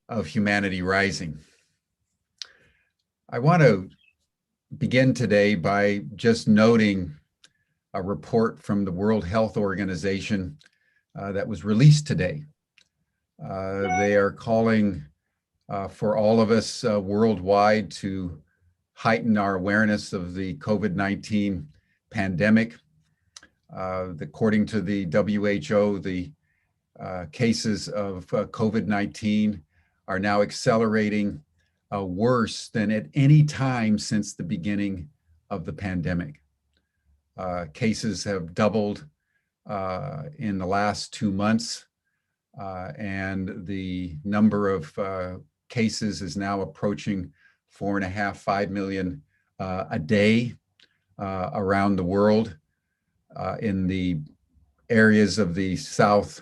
of Humanity Rising. I want to begin today by just noting a report from the World Health Organization that was released today. They are calling for all of us worldwide to heighten our awareness of the COVID-19 pandemic. According to the WHO, the cases of COVID-19 are now accelerating worse than at any time since the beginning of the pandemic. Cases have doubled in the last 2 months, and the number of cases is now approaching 4.5, 5 million a day around the world. In the areas of the South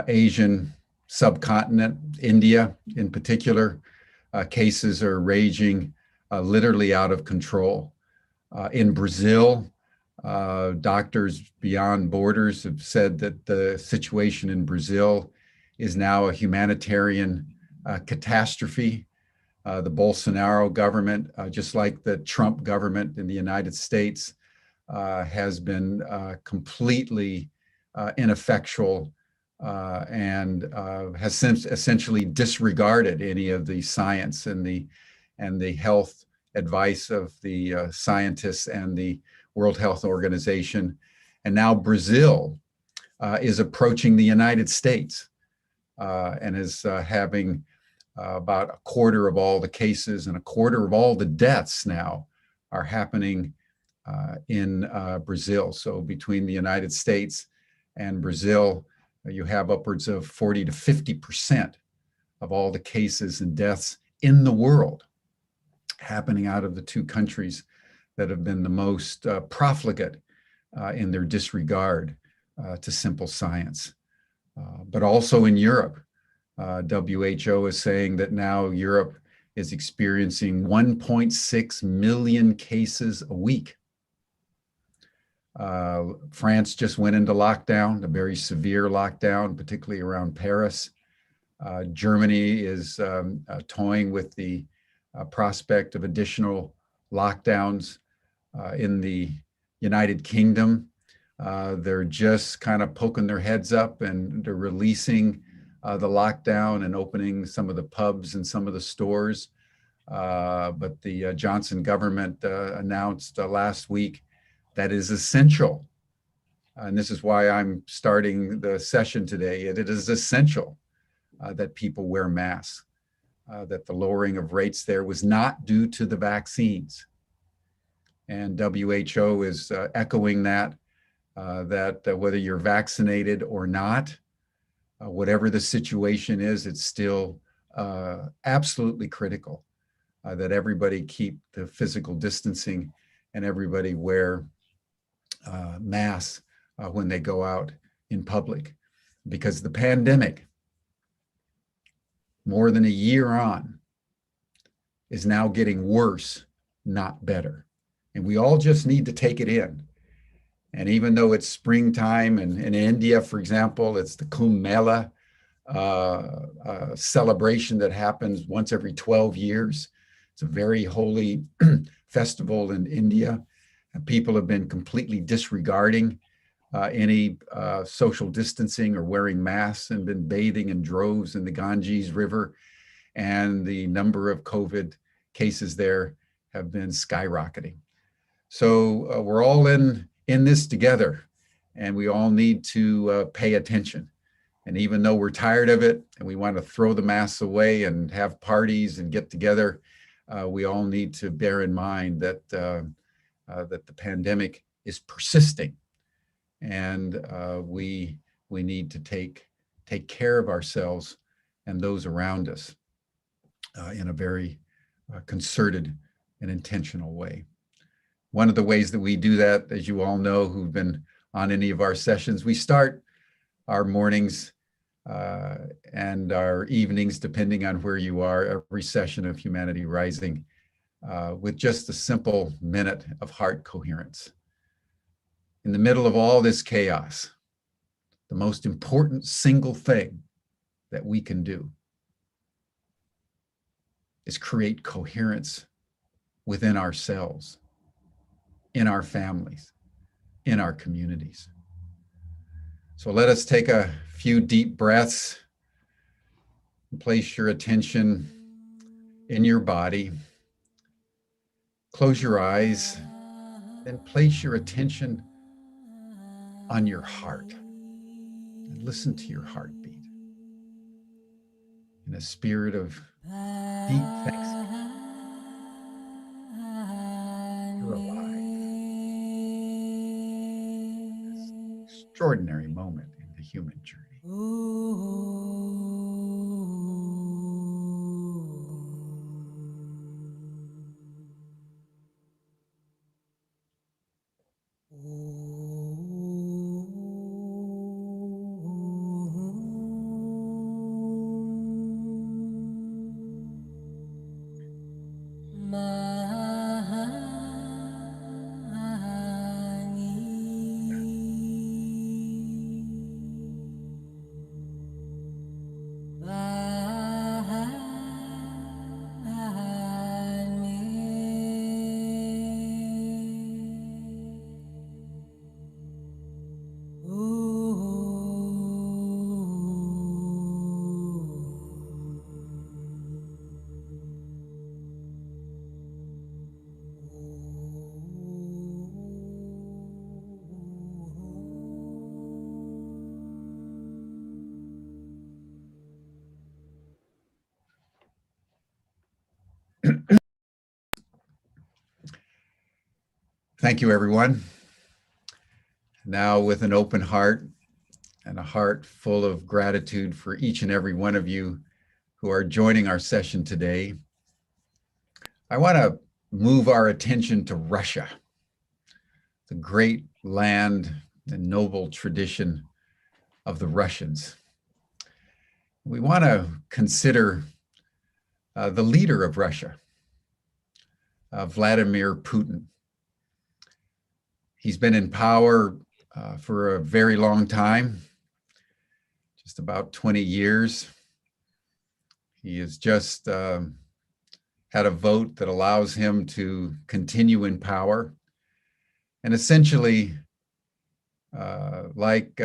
Asian subcontinent, India in particular, cases are raging literally out of control. In Brazil, Doctors Beyond Borders have said that the situation in Brazil is now a humanitarian catastrophe. The Bolsonaro government, just like the Trump government in the United States, has been completely ineffectual and has since essentially disregarded any of the science and the health advice of the scientists and the World Health Organization. And now Brazil is approaching the United States and is having about a quarter of all the cases and a quarter of all the deaths now are happening in Brazil. So between the United States and Brazil, you have upwards of 40 to 50% of all the cases and deaths in the world happening out of the two countries that have been the most profligate in their disregard to simple science. But also in Europe, WHO is saying that now Europe is experiencing 1.6 million cases a week. France just went into lockdown, a very severe lockdown, particularly around Paris. Germany is toying with the prospect of additional lockdowns. In the United Kingdom, they're just kind of poking their heads up and they're releasing the lockdown and opening some of the pubs and some of the stores. But the Johnson government announced last week that is essential. And this is why I'm starting the session today. It is essential that people wear masks, that the lowering of rates there was not due to the vaccines. And WHO is echoing that whether you're vaccinated or not, whatever the situation is, it's still absolutely critical that everybody keep the physical distancing and everybody wear masks when they go out in public, because the pandemic, more than a year on, is now getting worse, not better. And we all just need to take it in. And even though it's springtime, and in India, for example, it's the Kumbh Mela celebration that happens once every 12 years. It's a very holy festival in India. And people have been completely disregarding any social distancing or wearing masks and been bathing in droves in the Ganges River. And the number of COVID cases there have been skyrocketing. So we're all in this together, and we all need to pay attention. And even though we're tired of it and we want to throw the masks away and have parties and get together, we all need to bear in mind that that the pandemic is persisting, and we need to take care of ourselves and those around us in a very concerted and intentional way. One of the ways that we do that, as you all know who've been on any of our sessions, we start our mornings and our evenings, depending on where you are, every session of Humanity Rising, with just a simple minute of heart coherence. In the middle of all this chaos, the most important single thing that we can do is create coherence within ourselves, in our families, in our communities. So let us take a few deep breaths and place your attention in your body. Close your eyes and place your attention on your heart and listen to your heartbeat in a spirit of deep thanksgiving. You're alive. This extraordinary moment in the human journey. Thank you, everyone. Now, with an open heart and a heart full of gratitude for each and every one of you who are joining our session today, I want to move our attention to Russia, the great land and noble tradition of the Russians. We want to consider the leader of Russia, Vladimir Putin. He's been in power for a very long time, just about 20 years. He has just had a vote that allows him to continue in power. And essentially, like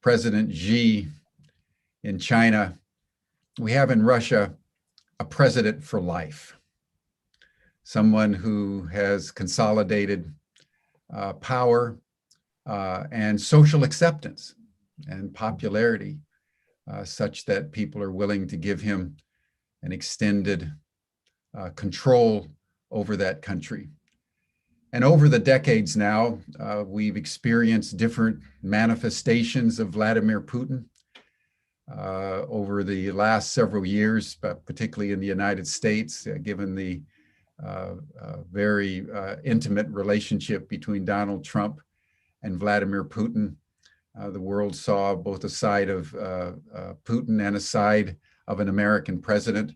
President Xi in China, we have in Russia a president for life, someone who has consolidated power and social acceptance and popularity such that people are willing to give him an extended control over that country. And over the decades now, we've experienced different manifestations of Vladimir Putin over the last several years, but particularly in the United States, given the very intimate relationship between Donald Trump and Vladimir Putin. The world saw both a side of Putin and a side of an American president.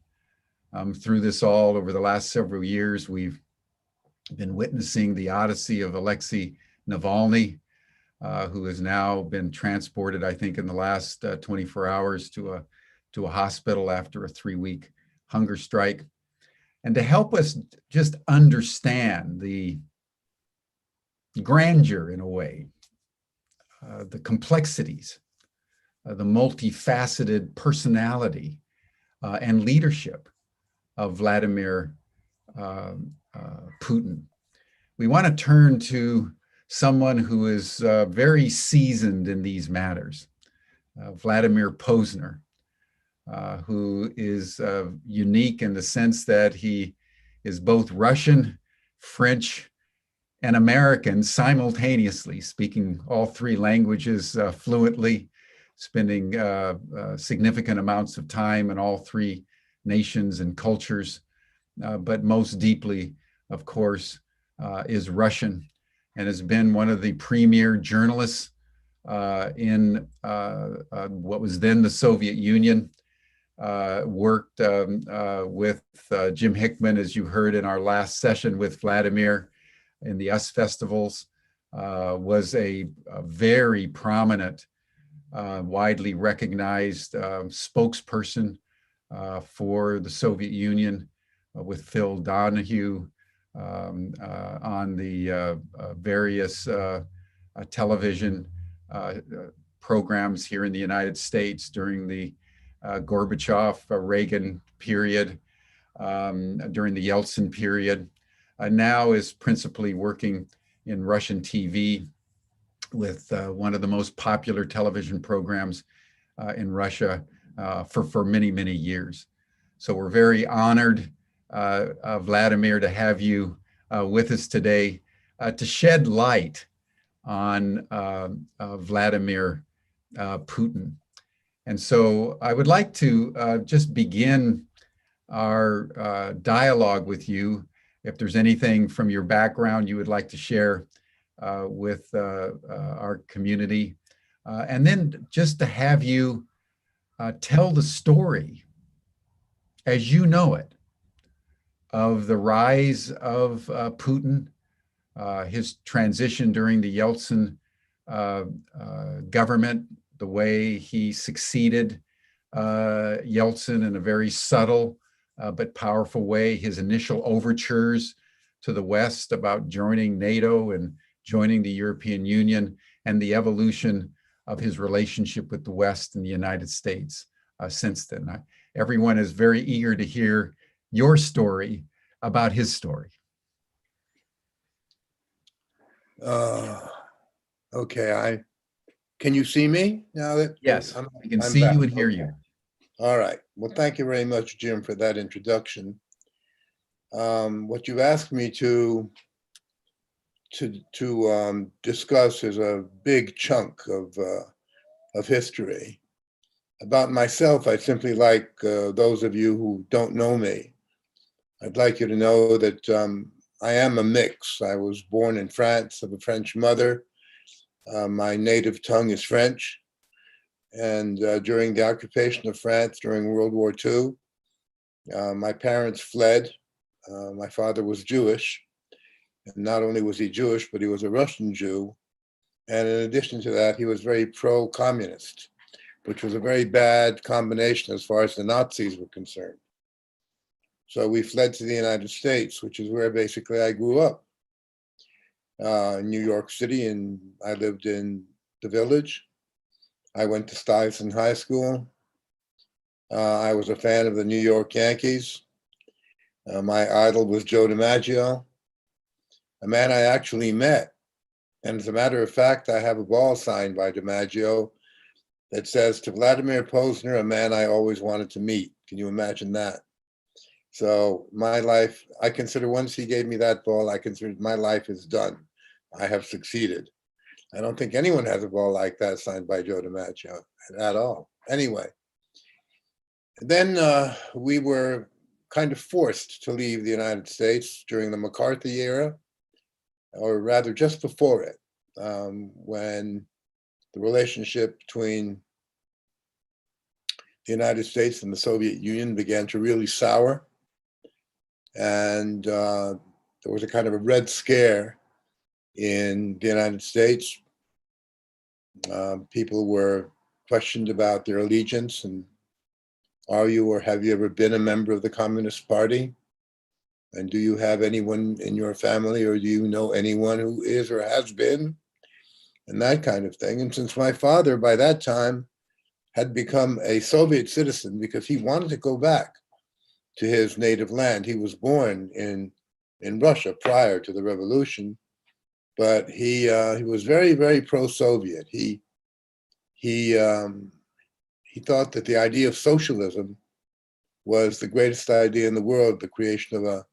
Through this all, over the last several years, we've been witnessing the odyssey of Alexei Navalny, who has now been transported, I think, in the last 24 hours to a hospital after a 3-week hunger strike. And to help us just understand the grandeur, in a way, the complexities, the multifaceted personality and leadership of Vladimir Putin, we want to turn to someone who is very seasoned in these matters, Vladimir Posner, who is unique in the sense that he is both Russian, French, and American simultaneously, speaking all 3 languages fluently, spending significant amounts of time in all 3 nations and cultures, but most deeply, of course, is Russian and has been one of the premier journalists in what was then the Soviet Union. Worked with Jim Hickman, as you heard in our last session with Vladimir in the US festivals, was a very prominent, widely recognized spokesperson for the Soviet Union with Phil Donahue on the various television programs here in the United States during the Gorbachev-Reagan period, during the Yeltsin period. Now is principally working in Russian TV with one of the most popular television programs in Russia for many, many years. So we're very honored, Vladimir, to have you with us today to shed light on Vladimir Putin. And so I would like to just begin our dialogue with you. If there's anything from your background you would like to share with our community, and then just to have you tell the story as you know it of the rise of Putin, his transition during the Yeltsin government, the way he succeeded Yeltsin in a very subtle but powerful way, his initial overtures to the West about joining NATO and joining the European Union, and the evolution of his relationship with the West and the United States since then. Everyone is very eager to hear your story about his story. Okay, can you see me now that? Yes, we can see back. you and hear you. All right. Well, thank you very much, Jim, for that introduction. What you've asked me to discuss is a big chunk of history. About myself, I'd simply like those of you who don't know me, I'd like you to know that I am a mix. I was born in France of a French mother. My native tongue is French. And during the occupation of France during World War II, my parents fled. My father was Jewish. And not only was he Jewish, but he was a Russian Jew. And in addition to that, he was very pro-communist, which was a very bad combination as far as the Nazis were concerned. So we fled to the United States, which is where basically I grew up. In New York City, and I lived in the Village. I went to Stuyvesant High School. I was a fan of the New York Yankees. My idol was Joe DiMaggio, a man I actually met. And as a matter of fact, I have a ball signed by DiMaggio that says, "To Vladimir Posner, a man I always wanted to meet." Can you imagine that? So my life, I consider, once he gave me that ball, I consider my life is done. I have succeeded. I don't think anyone has a ball like that signed by Joe DiMaggio at all. Anyway, then we were kind of forced to leave the United States during the McCarthy era, or rather just before it, when the relationship between the United States and the Soviet Union began to really sour. And there was a kind of a Red Scare in the United States. People were questioned about their allegiance, and are you or have you ever been a member of the Communist Party? And do you have anyone in your family, or do you know anyone who is or has been? And that kind of thing. And since my father by that time had become a Soviet citizen because he wanted to go back to his native land. He was born in Russia prior to the revolution, but he was very, very pro-Soviet. He thought that the idea of socialism was the greatest idea in the world, the creation of a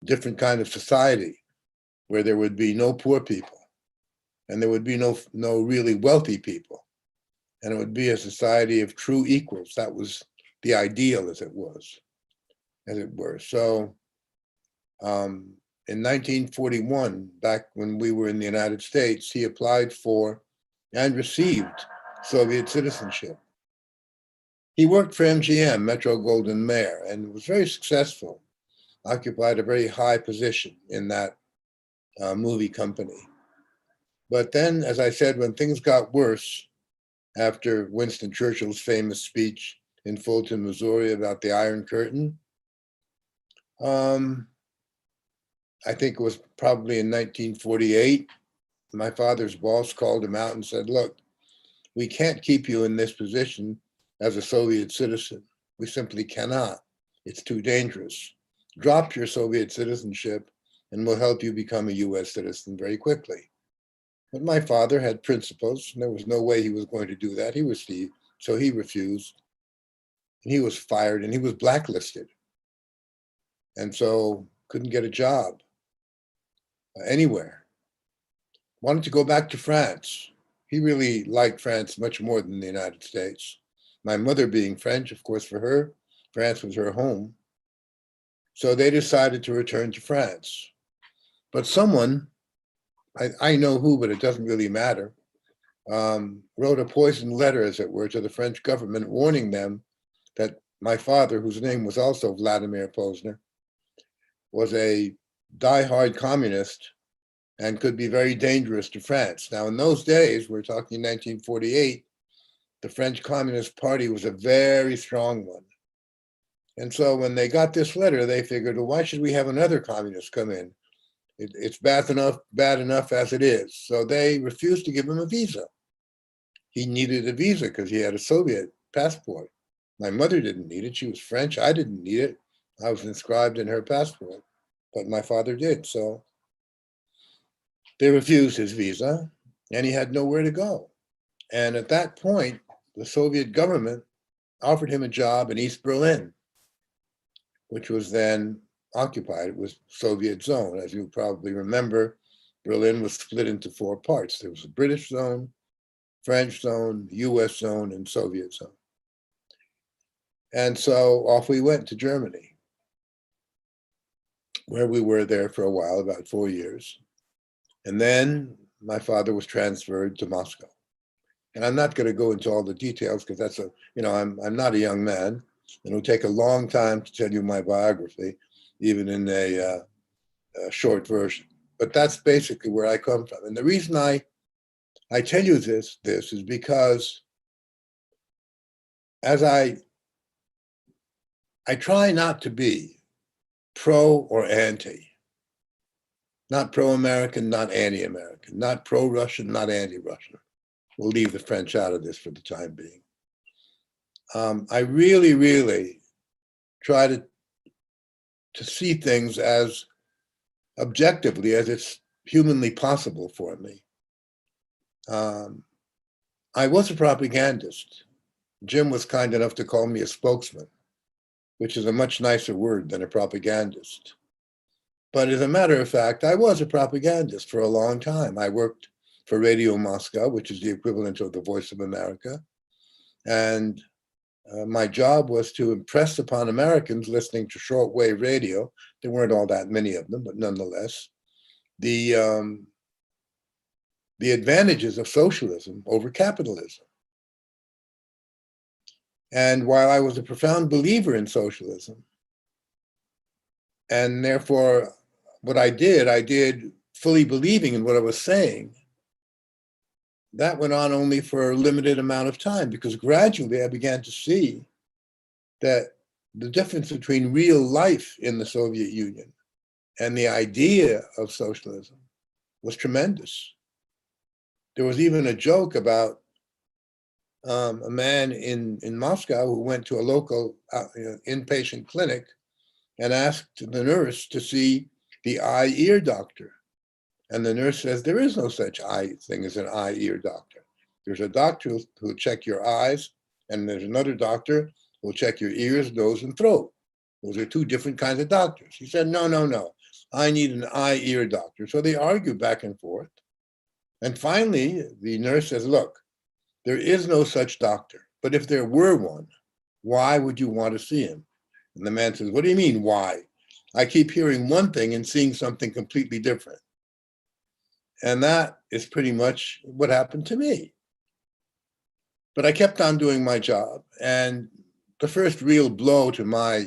different kind of society where there would be no poor people and there would be no really wealthy people. And it would be a society of true equals. That was the ideal, as it were. So in 1941, back when we were in the United States, he applied for and received Soviet citizenship. He worked for MGM, Metro Goldwyn Mayer, and was very successful, occupied a very high position in that movie company. But then, as I said, when things got worse, after Winston Churchill's famous speech, in Fulton, Missouri, about the Iron Curtain. I think it was probably in 1948. My father's boss called him out and said, look, we can't keep you in this position as a Soviet citizen. We simply cannot. It's too dangerous. Drop your Soviet citizenship and we'll help you become a US citizen very quickly. But my father had principles, and there was no way he was going to do that. He was Steve, so he refused. And he was fired and he was blacklisted. And so couldn't get a job anywhere. Wanted to go back to France. He really liked France much more than the United States. My mother being French, of course, for her, France was her home. So they decided to return to France. But someone, I know who, but it doesn't really matter, wrote a poisoned letter, as it were, to the French government, warning them that my father, whose name was also Vladimir Posner, was a diehard communist and could be very dangerous to France. Now, in those days, we're talking 1948, the French Communist Party was a very strong one. And so when they got this letter, they figured, well, why should we have another communist come in? It's bad enough as it is. So they refused to give him a visa. He needed a visa because he had a Soviet passport. My mother didn't need it. She was French. I didn't need it. I was inscribed in her passport, but my father did. So they refused his visa and he had nowhere to go. And at that point, the Soviet government offered him a job in East Berlin, which was then occupied. It was Soviet zone. As you probably remember, Berlin was split into 4 parts. There was a British zone, French zone, US zone, and Soviet zone. And so off we went to Germany, where we were there for a while, about 4 years. And then my father was transferred to Moscow. And I'm not going to go into all the details because that's I'm not a young man, and it'll take a long time to tell you my biography, even in a short version. But that's basically where I come from. And the reason I tell you this is because as I try not to be pro or anti, not pro-American, not anti-American, not pro-Russian, not anti-Russian. We'll leave the French out of this for the time being. I really, really try to see things as objectively as it's humanly possible for me. I was a propagandist. Jim was kind enough to call me a spokesman, which is a much nicer word than a propagandist. But as a matter of fact, I was a propagandist for a long time. I worked for Radio Moscow, which is the equivalent of the Voice of America. And my job was to impress upon Americans listening to shortwave radio, there weren't all that many of them, but nonetheless, the advantages of socialism over capitalism. And while I was a profound believer in socialism, and therefore what I did fully believing in what I was saying, that went on only for a limited amount of time, because gradually I began to see that the difference between real life in the Soviet Union and the idea of socialism was tremendous. There was even a joke about a man in Moscow who went to a local inpatient clinic and asked the nurse to see the eye-ear doctor. And the nurse says, there is no such thing as an eye-ear doctor. There's a doctor who'll check your eyes, and there's another doctor who'll check your ears, nose, and throat. Those are 2 different kinds of doctors. He said, no. I need an eye-ear doctor. So they argue back and forth. And finally, the nurse says, look, there is no such doctor. But if there were one, why would you want to see him? And the man says, what do you mean, why? I keep hearing one thing and seeing something completely different. And that is pretty much what happened to me. But I kept on doing my job. And the first real blow to my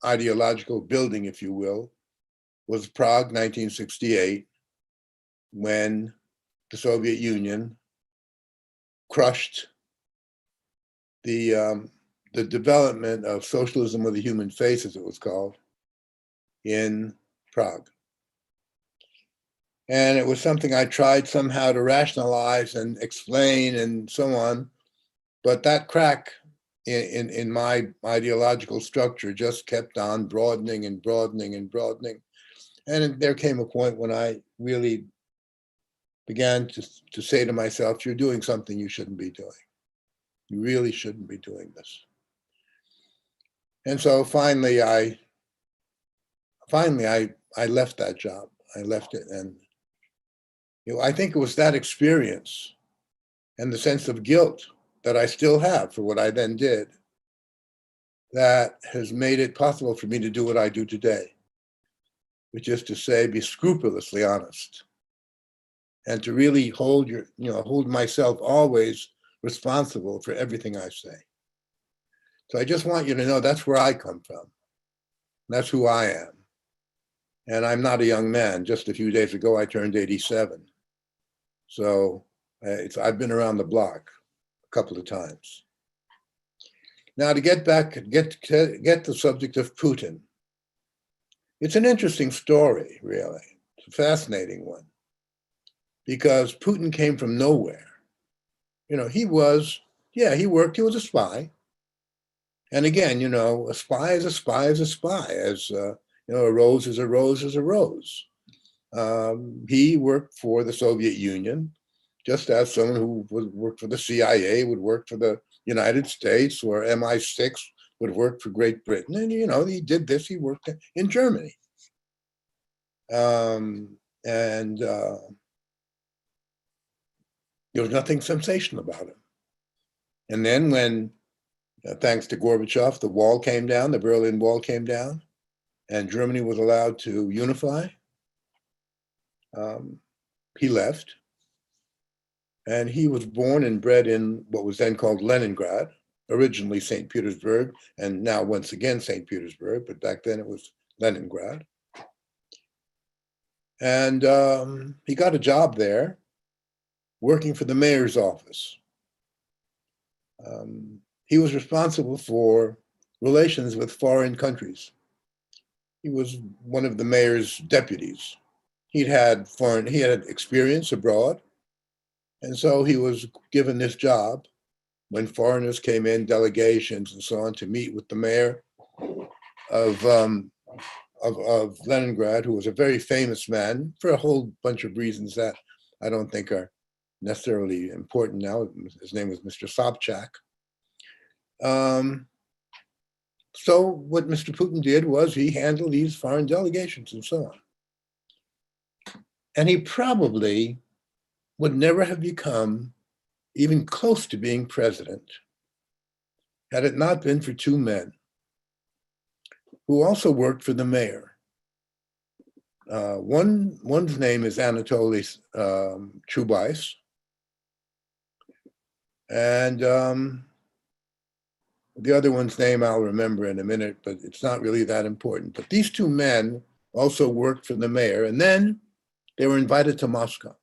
ideological building, if you will, was Prague, 1968, when the Soviet Union crushed the the development of socialism with a human face, as it was called, in Prague. And it was something I tried somehow to rationalize and explain and so on. But that crack in my ideological structure just kept on broadening and broadening and broadening. And there came a point when I really began to say to myself, you're doing something you shouldn't be doing. You really shouldn't be doing this. And so finally I left that job. I left it. And I think it was that experience and the sense of guilt that I still have for what I then did that has made it possible for me to do what I do today, which is to say, be scrupulously honest and to really hold myself always responsible for everything I say. So I just want you to know that's where I come from. That's who I am. And I'm not a young man. Just a few days ago, I turned 87. So I've been around the block a couple of times. Now to get the subject of Putin. It's an interesting story, really. It's a fascinating one. Because Putin came from nowhere. He was a spy. And again, a spy is a spy is a spy. As a rose is a rose is a rose. He worked for the Soviet Union, just as someone who worked for the CIA would work for the United States, or MI6 would work for Great Britain. And, he did this, he worked in Germany. And there was nothing sensational about him. And then when, thanks to Gorbachev, the wall came down, the Berlin Wall came down, and Germany was allowed to unify, he left. And he was born and bred in what was then called Leningrad, originally St. Petersburg, and now once again St. Petersburg, but back then it was Leningrad. And he got a job there working for the mayor's office. He was responsible for relations with foreign countries. He was one of the mayor's deputies. He had experience abroad. And so he was given this job when foreigners came in, delegations and so on, to meet with the mayor of Leningrad, who was a very famous man for a whole bunch of reasons that I don't think are necessarily important now. His name was Mr. Sobchak. So what Mr. Putin did was he handled these foreign delegations and so on. And he probably would never have become even close to being president had it not been for two men who also worked for the mayor. One's name is Anatoly Chubais, and the other one's name I'll remember in a minute, but it's not really that important. But these two men also worked for the mayor, and then they were invited to Moscow.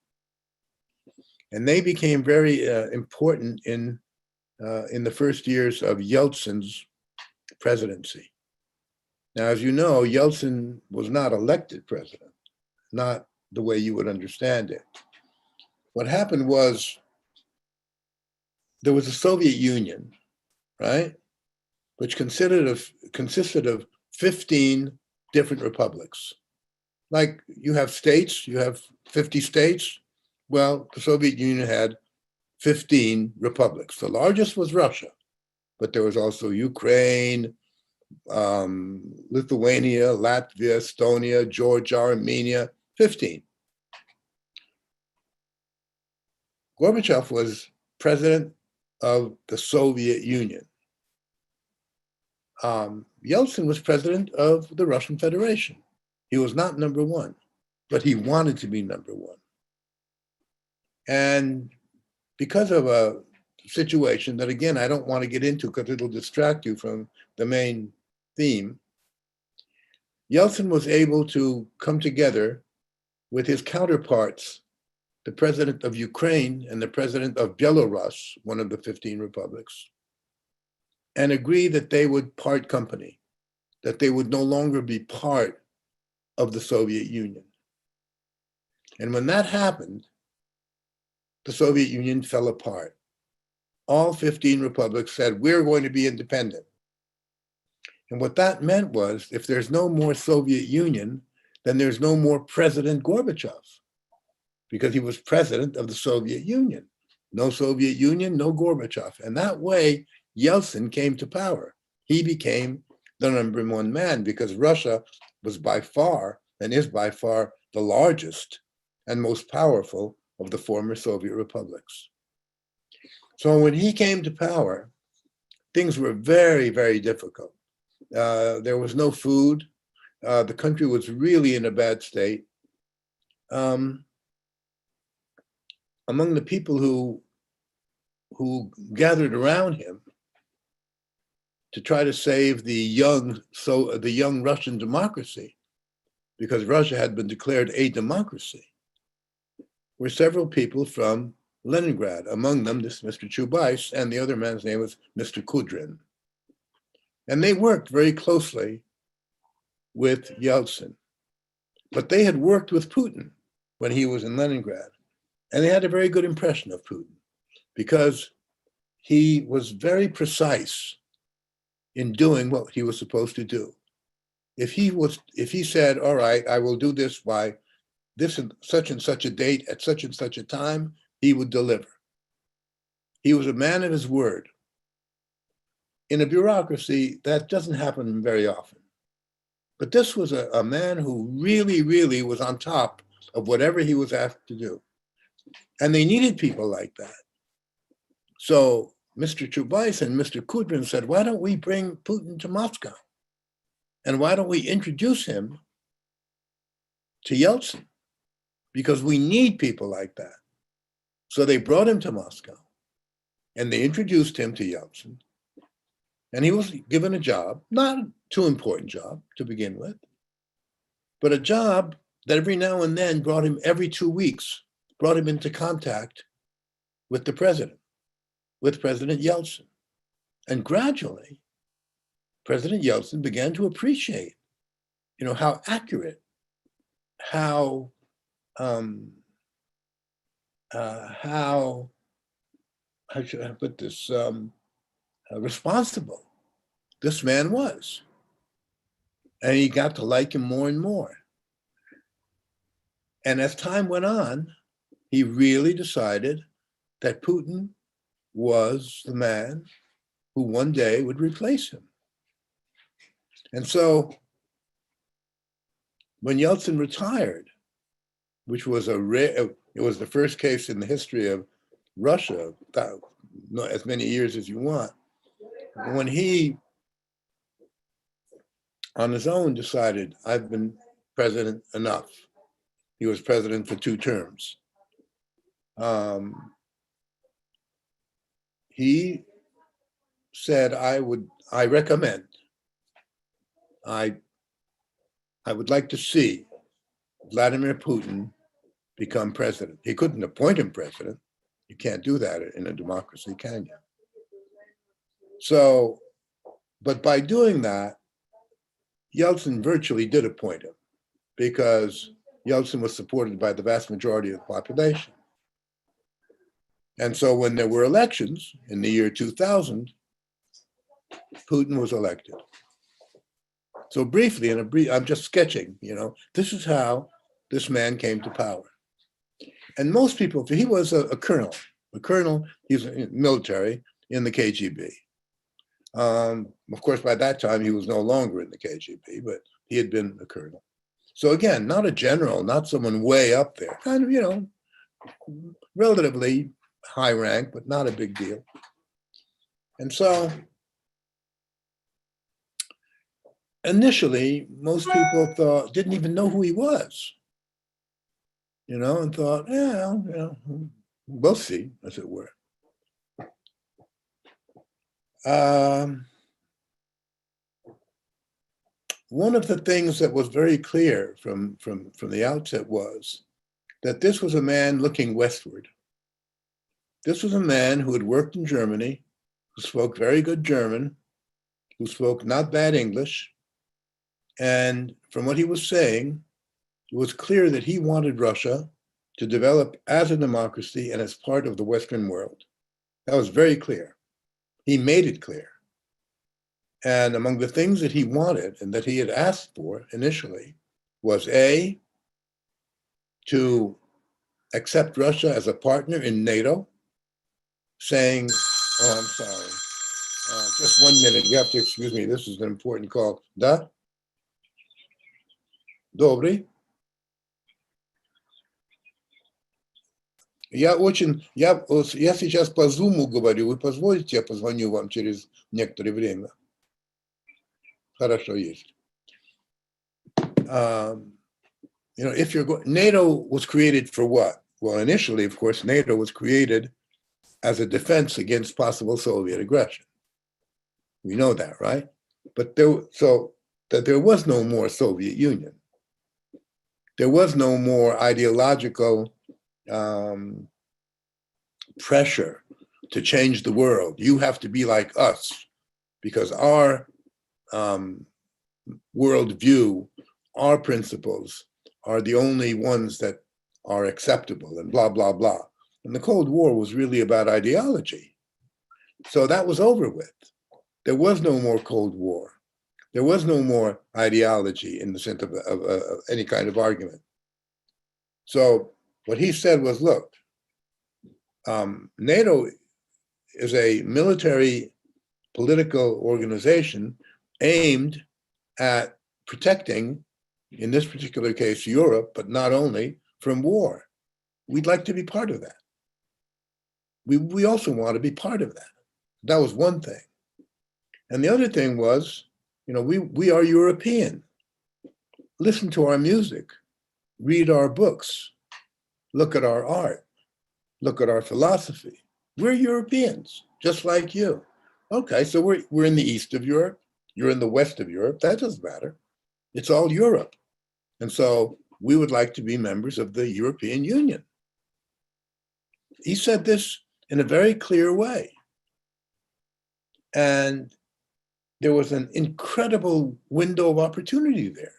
And they became very important in the first years of Yeltsin's presidency. Now, as you know, Yeltsin was not elected president, not the way you would understand it. What happened was there was a Soviet Union, right, which consisted of 15 different republics. Like you have states, you have 50 states. Well, the Soviet Union had 15 republics. The largest was Russia, but there was also Ukraine, Lithuania, Latvia, Estonia, Georgia, Armenia, 15. Gorbachev was president of the Soviet Union. Yeltsin was president of the Russian Federation. He was not number one, but he wanted to be number one. And because of a situation that, again, I don't want to get into because it'll distract you from the main theme, Yeltsin was able to come together with his counterparts, the president of Ukraine and the president of Belarus, one of the 15 republics, and agree that they would part company, that they would no longer be part of the Soviet Union. And when that happened, the Soviet Union fell apart. All 15 republics said, we're going to be independent. And what that meant was, if there's no more Soviet Union, then there's no more President Gorbachev, because he was president of the Soviet Union. No Soviet Union, no Gorbachev. And that way, Yeltsin came to power. He became the number one man, because Russia was by far, and is by far, the largest and most powerful of the former Soviet republics. So when he came to power, things were very, very difficult. There was no food. The country was really in a bad state. Among the people who gathered around him to try to save the young Russian democracy, because Russia had been declared a democracy, were several people from Leningrad, among them this Mr. Chubais, and the other man's name was Mr. Kudrin. And they worked very closely with Yeltsin. But they had worked with Putin when he was in Leningrad. And they had a very good impression of Putin, because he was very precise in doing what he was supposed to do. If he said, all right, I will do this by this and such a date at such and such a time, he would deliver. He was a man of his word. In a bureaucracy, that doesn't happen very often. But this was a man who really, really was on top of whatever he was asked to do. And they needed people like that. So Mr. Chubais and Mr. Kudrin said, why don't we bring Putin to Moscow? And why don't we introduce him to Yeltsin? Because we need people like that. So they brought him to Moscow, and they introduced him to Yeltsin. And he was given a job, not a too important job to begin with, but a job that every now and then brought him every 2 weeks, brought him into contact with the president, with President Yeltsin. And gradually, President Yeltsin began to appreciate, how accurate, how should I put this, responsible this man was. And he got to like him more and more. And as time went on, he really decided that Putin was the man who one day would replace him. And so when Yeltsin retired, which was it was the first case in the history of Russia, not as many years as you want, when he, on his own, decided, I've been president enough. He was president for 2 terms. He said, I would like to see Vladimir Putin become president. He couldn't appoint him president. You can't do that in a democracy, can you? So, but by doing that, Yeltsin virtually did appoint him, because Yeltsin was supported by the vast majority of the population. And so when there were elections in the year 2000, Putin was elected. So briefly, I'm just sketching, this is how this man came to power. And most people, he was a colonel. He was military in the KGB. Of course, by that time, he was no longer in the KGB, but he had been a colonel. So again, not a general, not someone way up there, kind of, relatively high rank, but not a big deal. And so initially, most people didn't even know who he was, and thought, we'll see, as it were. One of the things that was very clear from the outset was that this was a man looking westward. This was a man who had worked in Germany, who spoke very good German, who spoke not bad English. And from what he was saying, it was clear that he wanted Russia to develop as a democracy and as part of the Western world. That was very clear. He made it clear. And among the things that he wanted and that he had asked for initially was A, to accept Russia as a partner in NATO, saying, oh, I'm sorry, just 1 minute, you have to excuse me, this is an important call. Да? Добрый? Я сейчас по Zoom говорю, вы позволите, я позвоню вам через некоторое время? Хорошо, есть. You know, if you're going, NATO was created for what? Well, initially, of course, NATO was created as a defense against possible Soviet aggression. We know that, right? But there was no more Soviet Union. There was no more ideological pressure to change the world. You have to be like us because our worldview, our principles are the only ones that are acceptable and blah, blah, blah. And the Cold War was really about ideology. So that was over with. There was no more Cold War. There was no more ideology in the sense of any kind of argument. So what he said was, look, NATO is a military political organization aimed at protecting, in this particular case, Europe, but not only, from war. We'd like to be part of that. We also want to be part of that. That was one thing. And the other thing was, you know, we are European. Listen to our music, read our books, look at our art, look at our philosophy. We're Europeans, just like you. Okay, so we're in the east of Europe, you're in the west of Europe, that doesn't matter. It's all Europe. And so we would like to be members of the European Union. He said this in a very clear way. And there was an incredible window of opportunity there.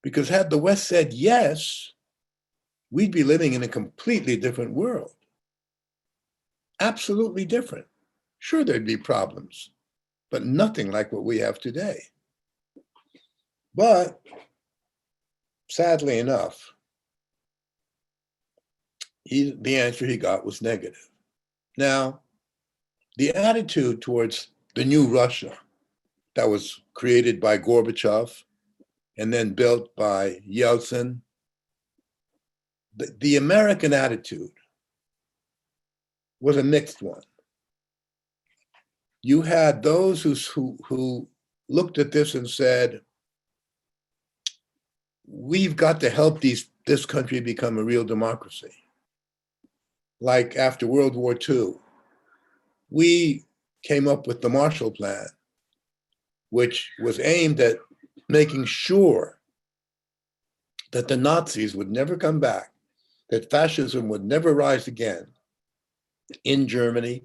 Because had the West said yes, we'd be living in a completely different world. Absolutely different. Sure, there'd be problems, but nothing like what we have today. But sadly enough, the answer he got was negative. Now, the attitude towards the new Russia that was created by Gorbachev and then built by Yeltsin, the American attitude was a mixed one. You had those who looked at this and said, we've got to help this country become a real democracy. Like after World War II, we came up with the Marshall Plan, which was aimed at making sure that the Nazis would never come back, that fascism would never rise again in Germany,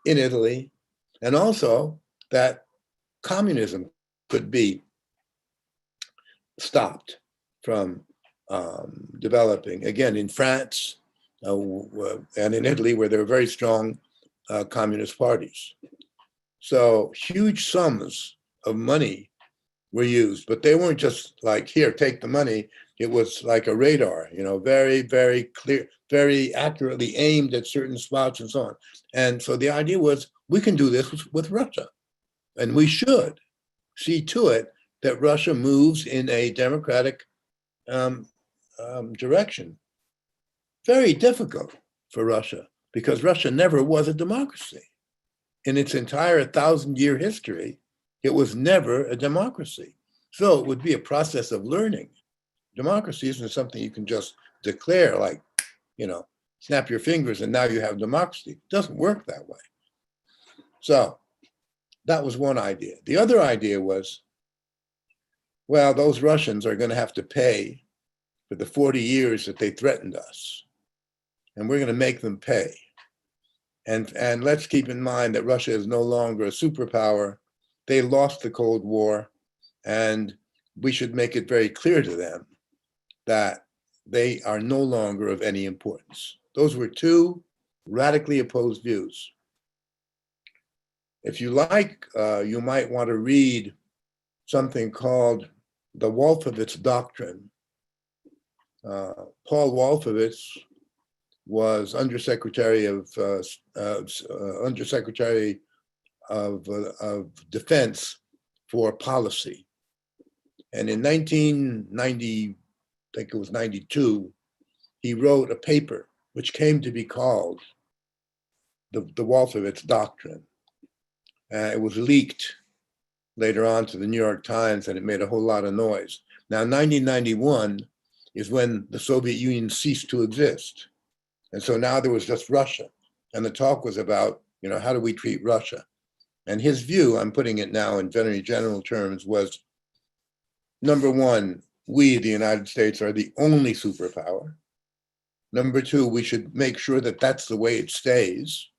in Italy, and also that communism could be stopped from developing. Again, in France and in Italy, where there were very strong communist parties. So huge sums of money were used, but they weren't just like, here, take the money. It was like a radar, you know, very, very clear, very accurately aimed at certain spots and so on. And so the idea was, we can do this with Russia, and we should see to it that Russia moves in a democratic direction. Very difficult for Russia, because Russia never was a democracy. In its entire 1,000-year history, it was never a democracy. So it would be a process of learning. Democracy isn't something you can just declare, like, you know, snap your fingers and now you have democracy. It doesn't work that way. So that was one idea. The other idea was, well, those Russians are going to have to pay for the 40 years that they threatened us. And we're going to make them pay. And let's keep in mind that Russia is no longer a superpower. they lost the Cold War, and we should make it very clear to them that they are no longer of any importance. Those were two radically opposed views. If you like, you might want to read something called the Wolfowitz Doctrine. Paul Wolfowitz was Undersecretary of Defense for Policy. And in 1990, I think it was 92, he wrote a paper which came to be called the Wolfowitz Doctrine. It was leaked later on to the New York Times, and it made a whole lot of noise. Now, 1991 is when the Soviet Union ceased to exist. And so now there was just Russia. And the talk was about, how do we treat Russia? And his view, I'm putting it now in very general terms, was, number one, we, the United States, are the only superpower. Number two, we should make sure that that's the way it stays.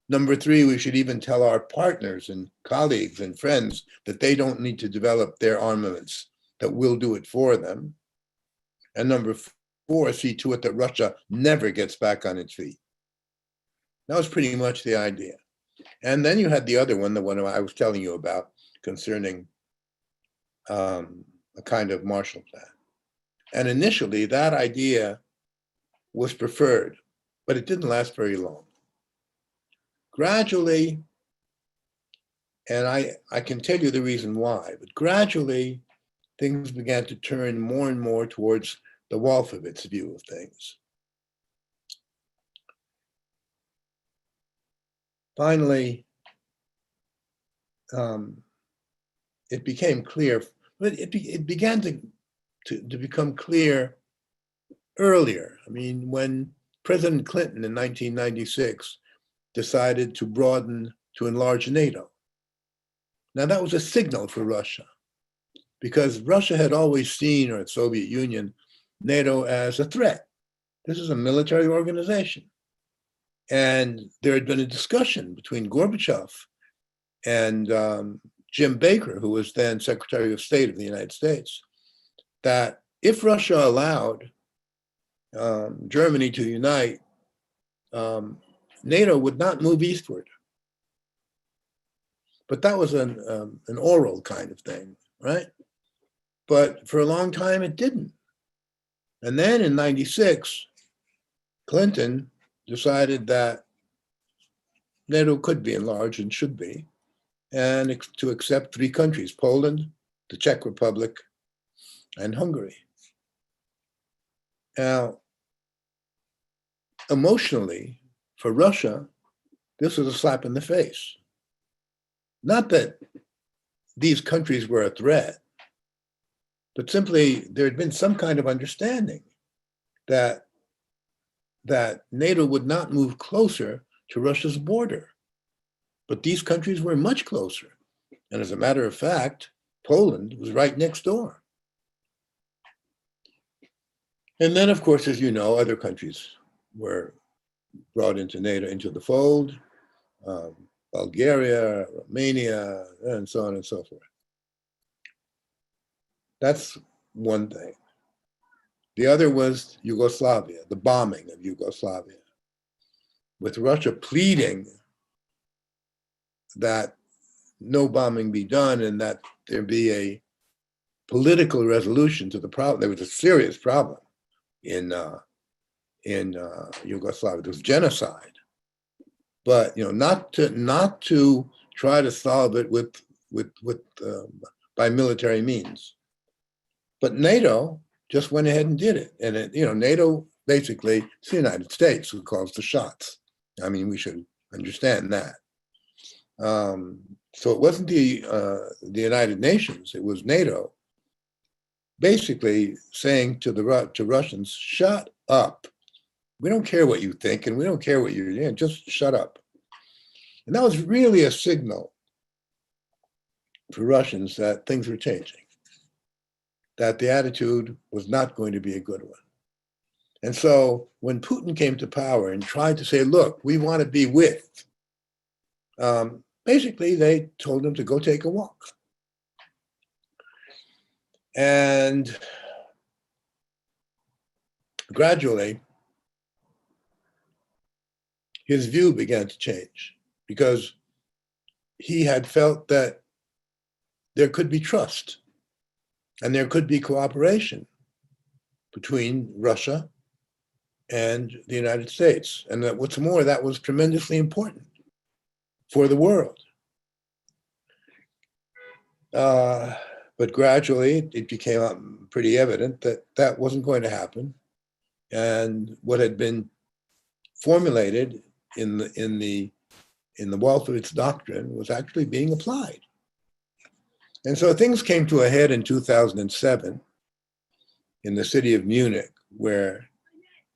Number three, we should even tell our partners and colleagues and friends that they don't need to develop their armaments, that we'll do it for them. And number four, see to it that Russia never gets back on its feet. That was pretty much the idea. And then you had the other one, the one I was telling you about, concerning a kind of Marshall Plan. And initially, that idea was preferred, but it didn't last very long. Gradually, and I can tell you the reason why, but gradually, things began to turn more and more towards the Wolfowitz view of things. Finally, it became clear, but it began to become clear earlier. I mean, when President Clinton in 1996 decided to enlarge NATO. Now that was a signal for Russia, because Russia had always seen, or the Soviet Union, NATO as a threat. This is a military organization. And there had been a discussion between Gorbachev and Jim Baker, who was then Secretary of State of the United States, that if Russia allowed Germany to unite, NATO would not move eastward. But that was an oral kind of thing, right? But for a long time, it didn't. And then in 96, Clinton decided that NATO could be enlarged and should be, and to accept three countries, Poland, the Czech Republic, and Hungary. Now, emotionally, for Russia, this was a slap in the face. Not that these countries were a threat, but simply there had been some kind of understanding that NATO would not move closer to Russia's border. But these countries were much closer. And as a matter of fact, Poland was right next door. And then, of course, as you know, other countries were brought into NATO, into the fold, Bulgaria, Romania, and so on and so forth. That's one thing. The other was Yugoslavia, the bombing of Yugoslavia, with Russia pleading that no bombing be done and that there be a political resolution to the problem. There was a serious problem in Yugoslavia. There was genocide, but not to try to solve it with by military means. But NATO just went ahead and did it, and NATO basically, it's the United States who calls the shots. I mean, we should understand that. So it wasn't the United Nations; it was NATO, basically saying to Russians, "Shut up. We don't care what you think, and we don't care what you're doing. Just shut up." And that was really a signal for Russians that things were changing, that the attitude was not going to be a good one. And so when Putin came to power and tried to say, "Look, we want to be with," basically they told him to go take a walk. And gradually, his view began to change because he had felt that there could be trust and there could be cooperation between Russia and the United States. And that what's more, that was tremendously important for the world. But gradually, it became pretty evident that that wasn't going to happen. And what had been formulated in the Walther's doctrine was actually being applied. And so things came to a head in 2007 in the city of Munich, where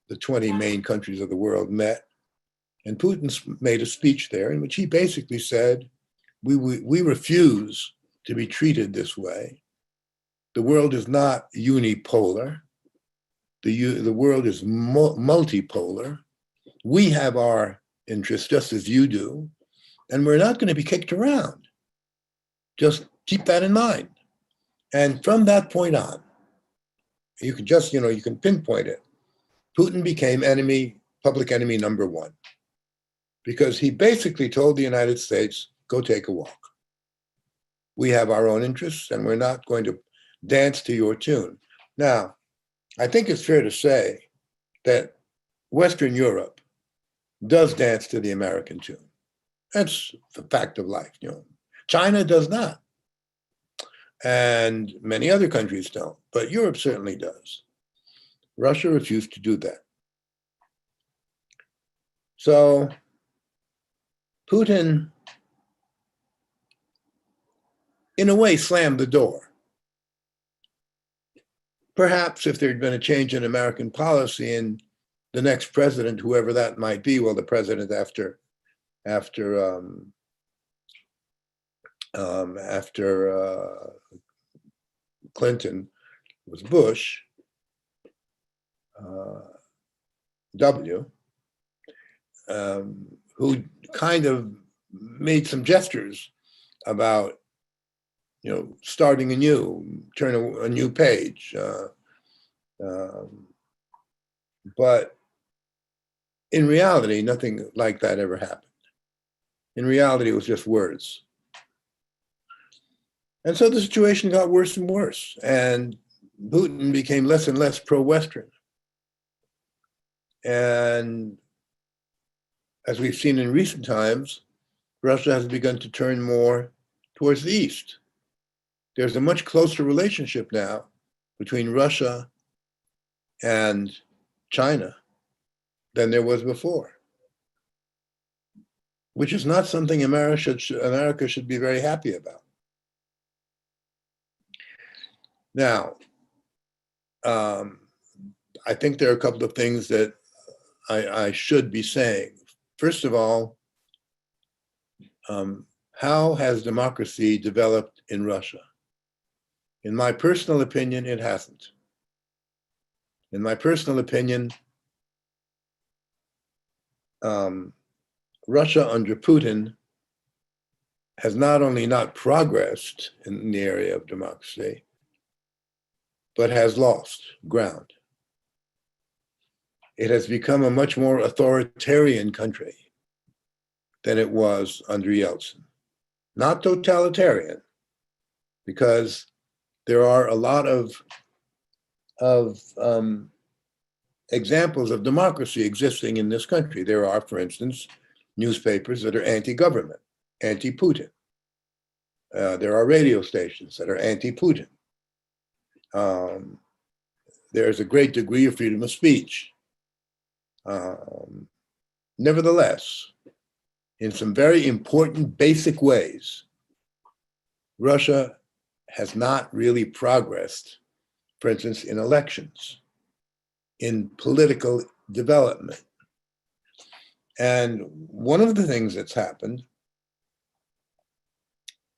the 20 main countries of the world met. And Putin made a speech there in which he basically said, we refuse to be treated this way. The world is not unipolar. The world is multipolar. We have our interests just as you do, and we're not going to be kicked around. Just keep that in mind. And from that point on, you can just, you can pinpoint it. Putin became public enemy number one, because he basically told the United States, go take a walk. We have our own interests, and we're not going to dance to your tune. Now, I think it's fair to say that Western Europe does dance to the American tune. That's the fact of life. China does not. And many other countries don't, but Europe certainly does. Russia refused to do that. So Putin, in a way, slammed the door. Perhaps if there'd been a change in American policy and the next president, whoever that might be, well, the president after Clinton was Bush, W, who kind of made some gestures about, starting anew, turn a new page. But in reality, nothing like that ever happened. In reality, it was just words. And so the situation got worse and worse, and Putin became less and less pro-Western. And as we've seen in recent times, Russia has begun to turn more towards the East. There's a much closer relationship now between Russia and China than there was before, which is not something America should be very happy about. Now, I think there are a couple of things that I should be saying. First of all, how has democracy developed in Russia? In my personal opinion, it hasn't. In my personal opinion, Russia under Putin has not only not progressed in the area of democracy, but has lost ground. It has become a much more authoritarian country than it was under Yeltsin. Not totalitarian, because there are a lot of examples of democracy existing in this country. There are, for instance, newspapers that are anti-government, anti-Putin. There are radio stations that are anti-Putin. There's a great degree of freedom of speech. Nevertheless, in some very important basic ways, Russia has not really progressed, for instance, in elections, in political development. And one of the things that's happened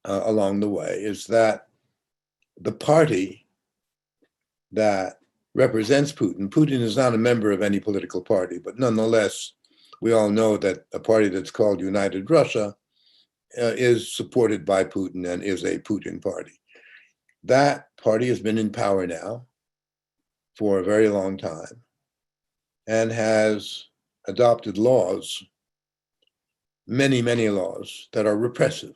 along the way is that the party that represents Putin is not a member of any political party, but nonetheless, we all know that a party that's called United Russia is supported by Putin and is a Putin party. That party has been in power now for a very long time and has adopted laws, many, many laws that are repressive.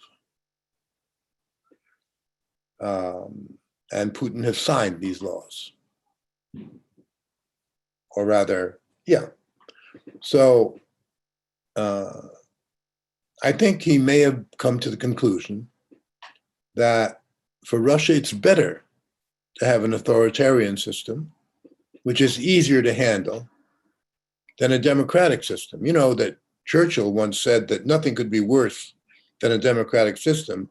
And Putin has signed these laws. Or rather, yeah. So I think he may have come to the conclusion that for Russia, it's better to have an authoritarian system, which is easier to handle than a democratic system. You know that Churchill once said that nothing could be worse than a democratic system,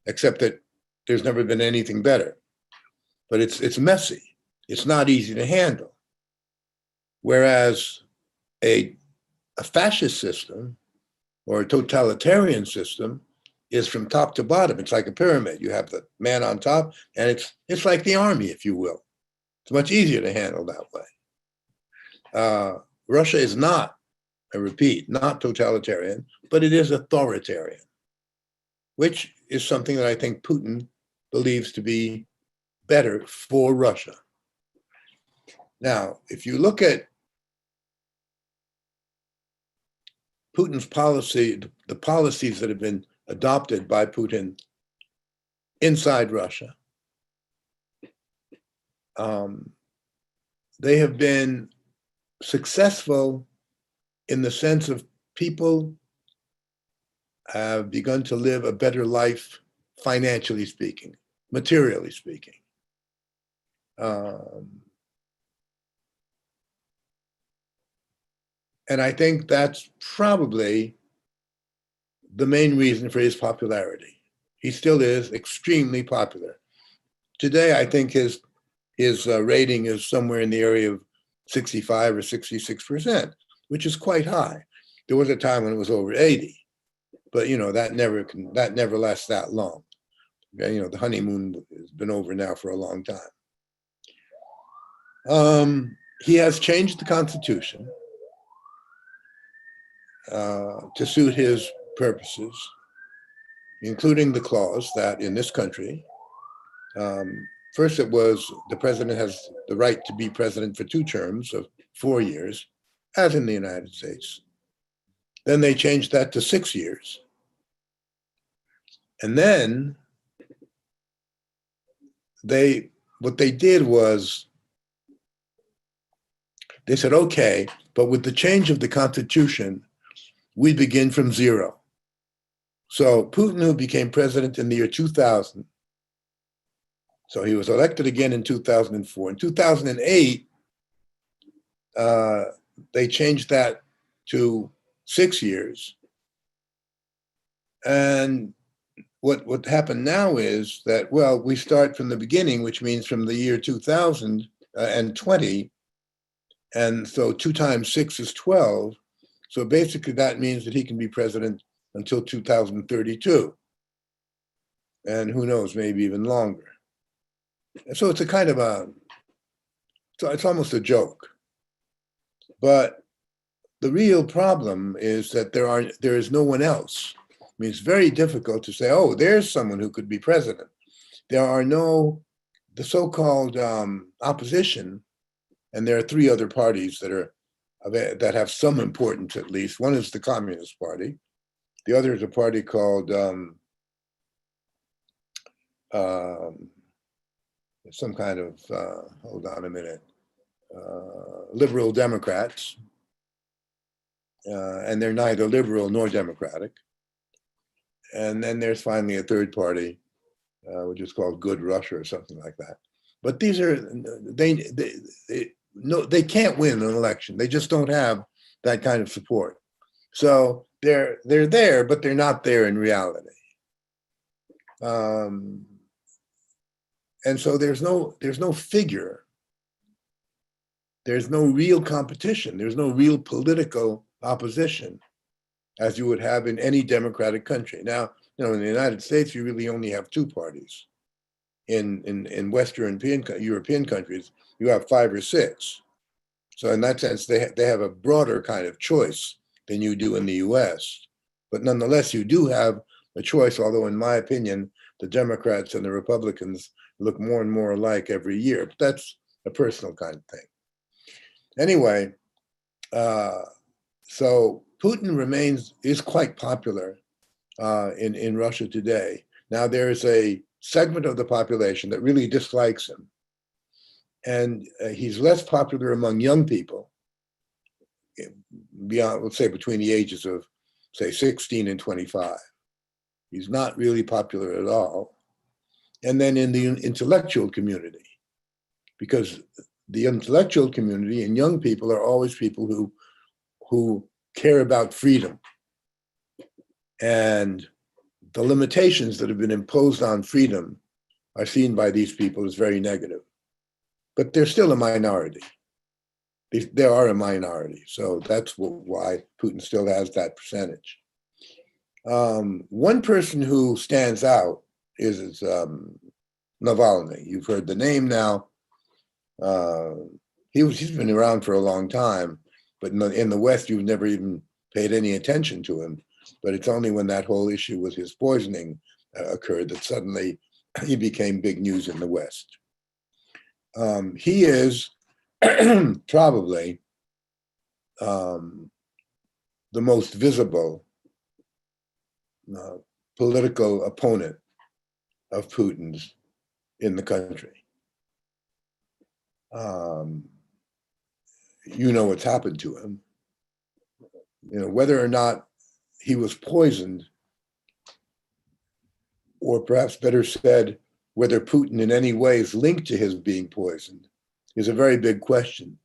except that there's never been anything better. But it's messy. It's not easy to handle. Whereas a fascist system or a totalitarian system is from top to bottom. It's like a pyramid. You have the man on top, and it's like the army, if you will. It's much easier to handle that way. Russia is not, I repeat, not totalitarian, but it is authoritarian, which is something that I think Putin believes to be better for Russia. Now, if you look at Putin's policy, the policies that have been adopted by Putin inside Russia, they have been successful in the sense of people have begun to live a better life, financially speaking, materially speaking. And I think that's probably the main reason for his popularity. He still is extremely popular. Today, I think his rating is somewhere in the area of 65 or 66%, which is quite high. There was a time when it was over 80, but you know that never lasts that long. You know, the honeymoon has been over now for a long time. He has changed the Constitution to suit his purposes, including the clause that in this country, first it was the president has the right to be president for 2 terms of 4 years, as in the United States. Then they changed that to 6 years. And then what they did was they said, okay, but with the change of the Constitution, we begin from 0. So Putin, who became president in the year 2000, so he was elected again in 2004. In 2008, they changed that to 6 years. And what happened now is that, well, we start from the beginning, which means from the year 2020. And so 2 times 6 is 12. So basically that means that he can be president until 2032. And who knows, maybe even longer. And so it's a kind of it's almost a joke. But the real problem is that there is no one else. I mean, it's very difficult to say, oh, there's someone who could be president. There are the so-called opposition, and there are 3 other parties that have some importance at least. One is the Communist Party. The other is a party called some kind of, hold on a minute, liberal Democrats. And they're neither liberal nor democratic. And then there's finally a 3rd party, which is called Good Russia or something like that. But these are, they can't win an election. They just don't have that kind of support. So they're there, but they're not there in reality. And so there's no figure. There's no real competition. There's no real political opposition as you would have in any democratic country. Now, you know, in the United States, you really only have 2 parties. In Western European countries, you have 5 or 6. So in that sense, they have a broader kind of choice than you do in the US. But nonetheless, you do have a choice, although in my opinion, the Democrats and the Republicans look more and more alike every year. But that's a personal kind of thing. Anyway, so Putin is quite popular in Russia today. Now there's a segment of the population that really dislikes him. And he's less popular among young people, beyond, let's say, between the ages of, say, 16 and 25. He's not really popular at all. And then in the intellectual community, because the intellectual community and young people are always people who care about freedom. And the limitations that have been imposed on freedom are seen by these people as very negative. But they're still a minority. They are a minority. So that's why Putin still has that percentage. One person who stands out is Navalny. You've heard the name now. He's been around for a long time, but in the West, you've never even paid any attention to him. But it's only when that whole issue with his poisoning occurred that suddenly he became big news in the West. He is probably the most visible political opponent of Putin's in the country. You know what's happened to him. You know, whether or not he was poisoned, or perhaps better said, whether Putin in any way is linked to his being poisoned, is a very big question.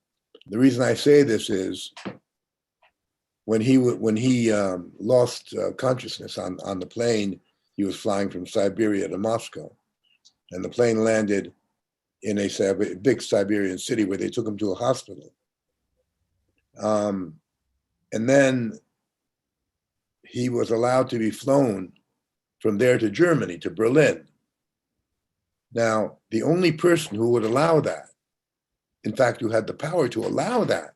The reason I say this is when he lost consciousness on the plane, he was flying from Siberia to Moscow, and the plane landed in a big Siberian city where they took him to a hospital. And then he was allowed to be flown from there to Germany, to Berlin. Now, the only person who would allow that, in fact, who had the power to allow that,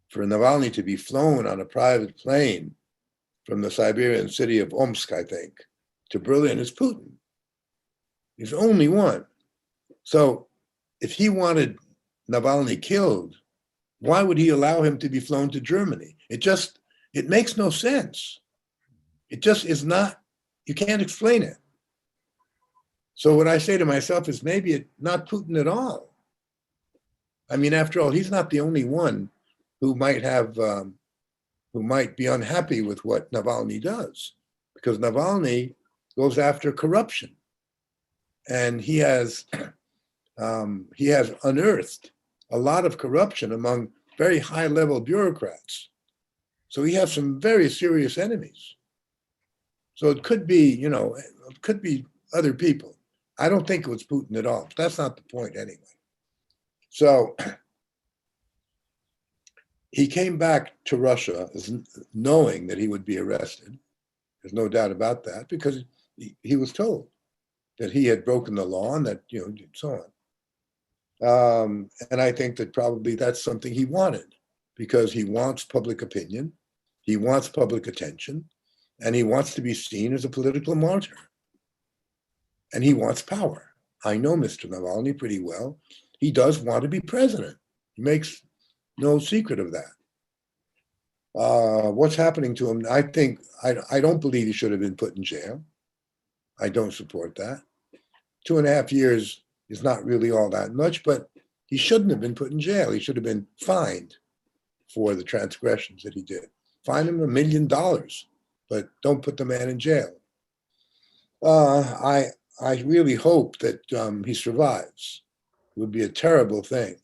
for Navalny to be flown on a private plane from the Siberian city of Omsk, I think, to Berlin, is Putin. He's the only one. So if he wanted Navalny killed, why would he allow him to be flown to Germany? It makes no sense. It just is not, you can't explain it. So what I say to myself is maybe it's not Putin at all. I mean, after all, he's not the only one who might be unhappy with what Navalny does, because Navalny goes after corruption, and he has unearthed a lot of corruption among very high-level bureaucrats. So he has some very serious enemies. So it could be, it could be other people. I don't think it was Putin at all. That's not the point anyway. So he came back to Russia knowing that he would be arrested. There's no doubt about that, because he was told that he had broken the law and that, so on. And I think that probably that's something he wanted, because he wants public opinion, he wants public attention, and he wants to be seen as a political martyr. And he wants power. I know Mr. Navalny pretty well. He does want to be president. He makes no secret of that. What's happening to him? I don't believe he should have been put in jail. I don't support that. 2.5 years is not really all that much, but he shouldn't have been put in jail. He should have been fined for the transgressions that he did. Fine him $1 million, but don't put the man in jail. I really hope that he survives. It would be a terrible thing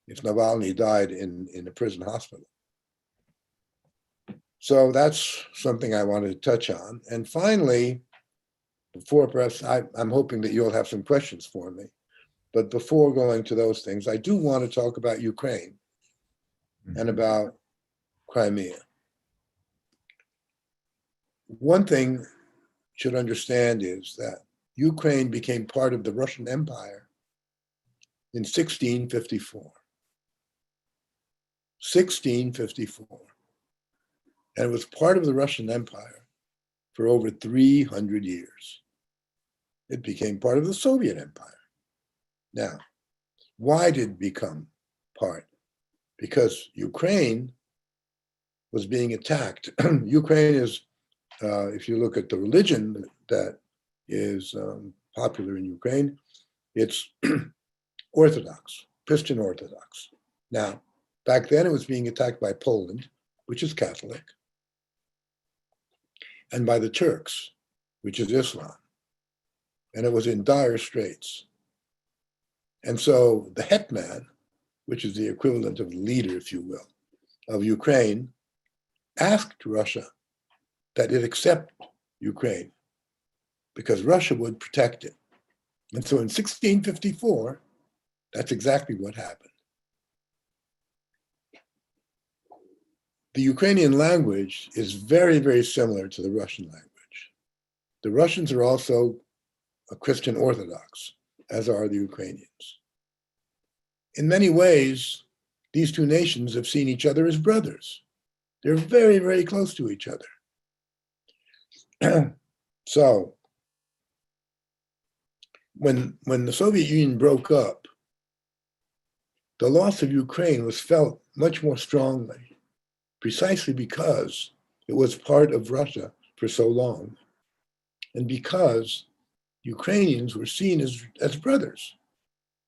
if Navalny died in a prison hospital. So that's something I wanted to touch on. And finally, before perhaps, I'm hoping that you'll have some questions for me. But before going to those things, I do want to talk about Ukraine and about Crimea. One thing you should understand is that Ukraine became part of the Russian Empire in 1654. 1654. And it was part of the Russian Empire for over 300 years. It became part of the Soviet Empire. Now, why did it become part? Because Ukraine was being attacked. Ukraine is, if you look at the religion that is popular in Ukraine, it's Orthodox, Christian Orthodox. Now, back then it was being attacked by Poland, which is Catholic, and by the Turks, which is Islam. And it was in dire straits. And so the hetman, which is the equivalent of leader, if you will, of Ukraine, asked Russia that it accept Ukraine because Russia would protect it. And so in 1654, that's exactly what happened. The Ukrainian language is very, very similar to the Russian language. The Russians are also a Christian Orthodox, as are the Ukrainians. In many ways, these two nations have seen each other as brothers. They're very, very close to each other. So, when the Soviet Union broke up, the loss of Ukraine was felt much more strongly, precisely because it was part of Russia for so long, and because Ukrainians were seen as brothers.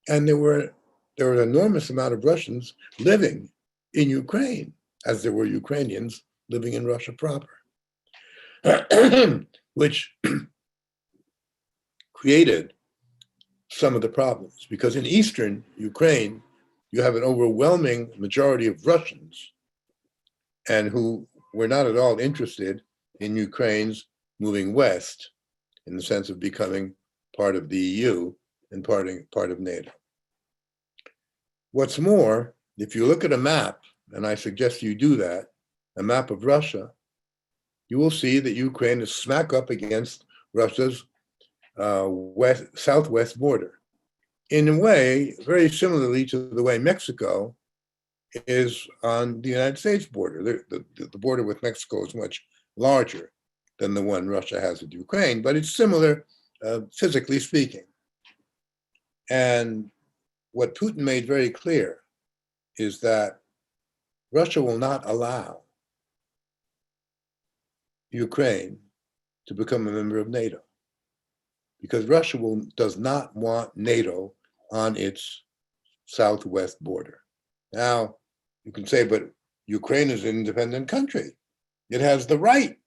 And there were an enormous amount of Russians living in Ukraine, as there were Ukrainians living in Russia proper, which created some of the problems. Because in eastern Ukraine, you have an overwhelming majority of Russians, and who were not at all interested in Ukraine's moving west in the sense of becoming part of the EU and part of NATO. What's more, if you look at a map, and I suggest you do that, a map of Russia, you will see that Ukraine is smack up against Russia's southwest border. In a way, very similarly to the way Mexico is on the United States border. The border with Mexico is much larger than the one Russia has with Ukraine, but it's similar, physically speaking. And what Putin made very clear is that Russia will not allow Ukraine to become a member of NATO, because Russia does not want NATO on its southwest border. Now, you can say, but Ukraine is an independent country. It has the right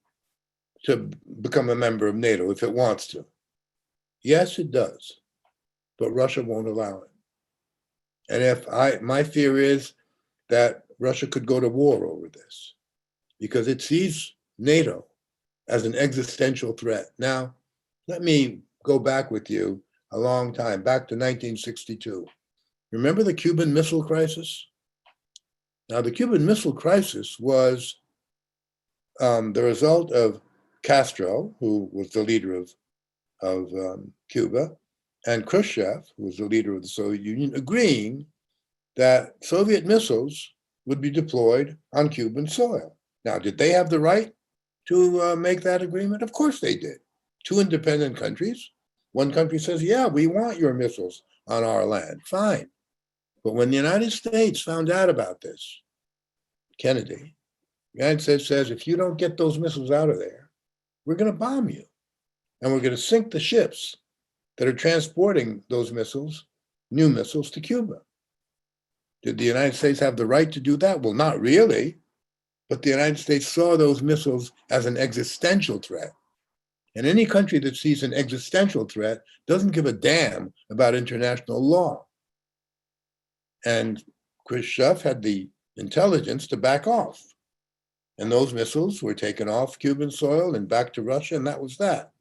to become a member of NATO if it wants to. Yes, it does, but Russia won't allow it. And my fear is that Russia could go to war over this, because it sees NATO as an existential threat. Now, let me go back with you a long time, back to 1962. Remember the Cuban Missile Crisis? Now, the Cuban Missile Crisis was the result of Castro, who was the leader of Cuba, and Khrushchev, who was the leader of the Soviet Union, agreeing that Soviet missiles would be deployed on Cuban soil. Now, did they have the right to make that agreement? Of course they did. Two independent countries. One country says, yeah, we want your missiles on our land. Fine. But when the United States found out about this, Kennedy, the United States says, if you don't get those missiles out of there, we're going to bomb you. And we're going to sink the ships that are transporting those missiles, new missiles, to Cuba. Did the United States have the right to do that? Well, not really. But the United States saw those missiles as an existential threat. And any country that sees an existential threat doesn't give a damn about international law. And Khrushchev had the intelligence to back off. And those missiles were taken off Cuban soil and back to Russia, and that was that.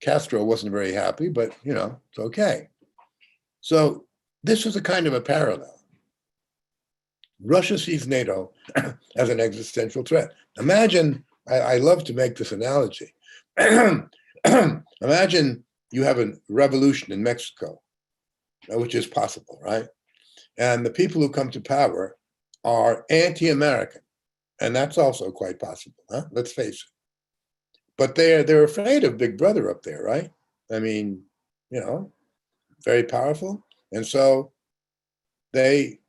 Castro wasn't very happy, but, it's okay. So this is a kind of a parallel. Russia sees NATO as an existential threat. Imagine, I love to make this analogy. Imagine you have a revolution in Mexico, which is possible, right? And the people who come to power are anti-American. And that's also quite possible, huh? Let's face it. But they're afraid of Big Brother up there, right? I mean, very powerful. And so they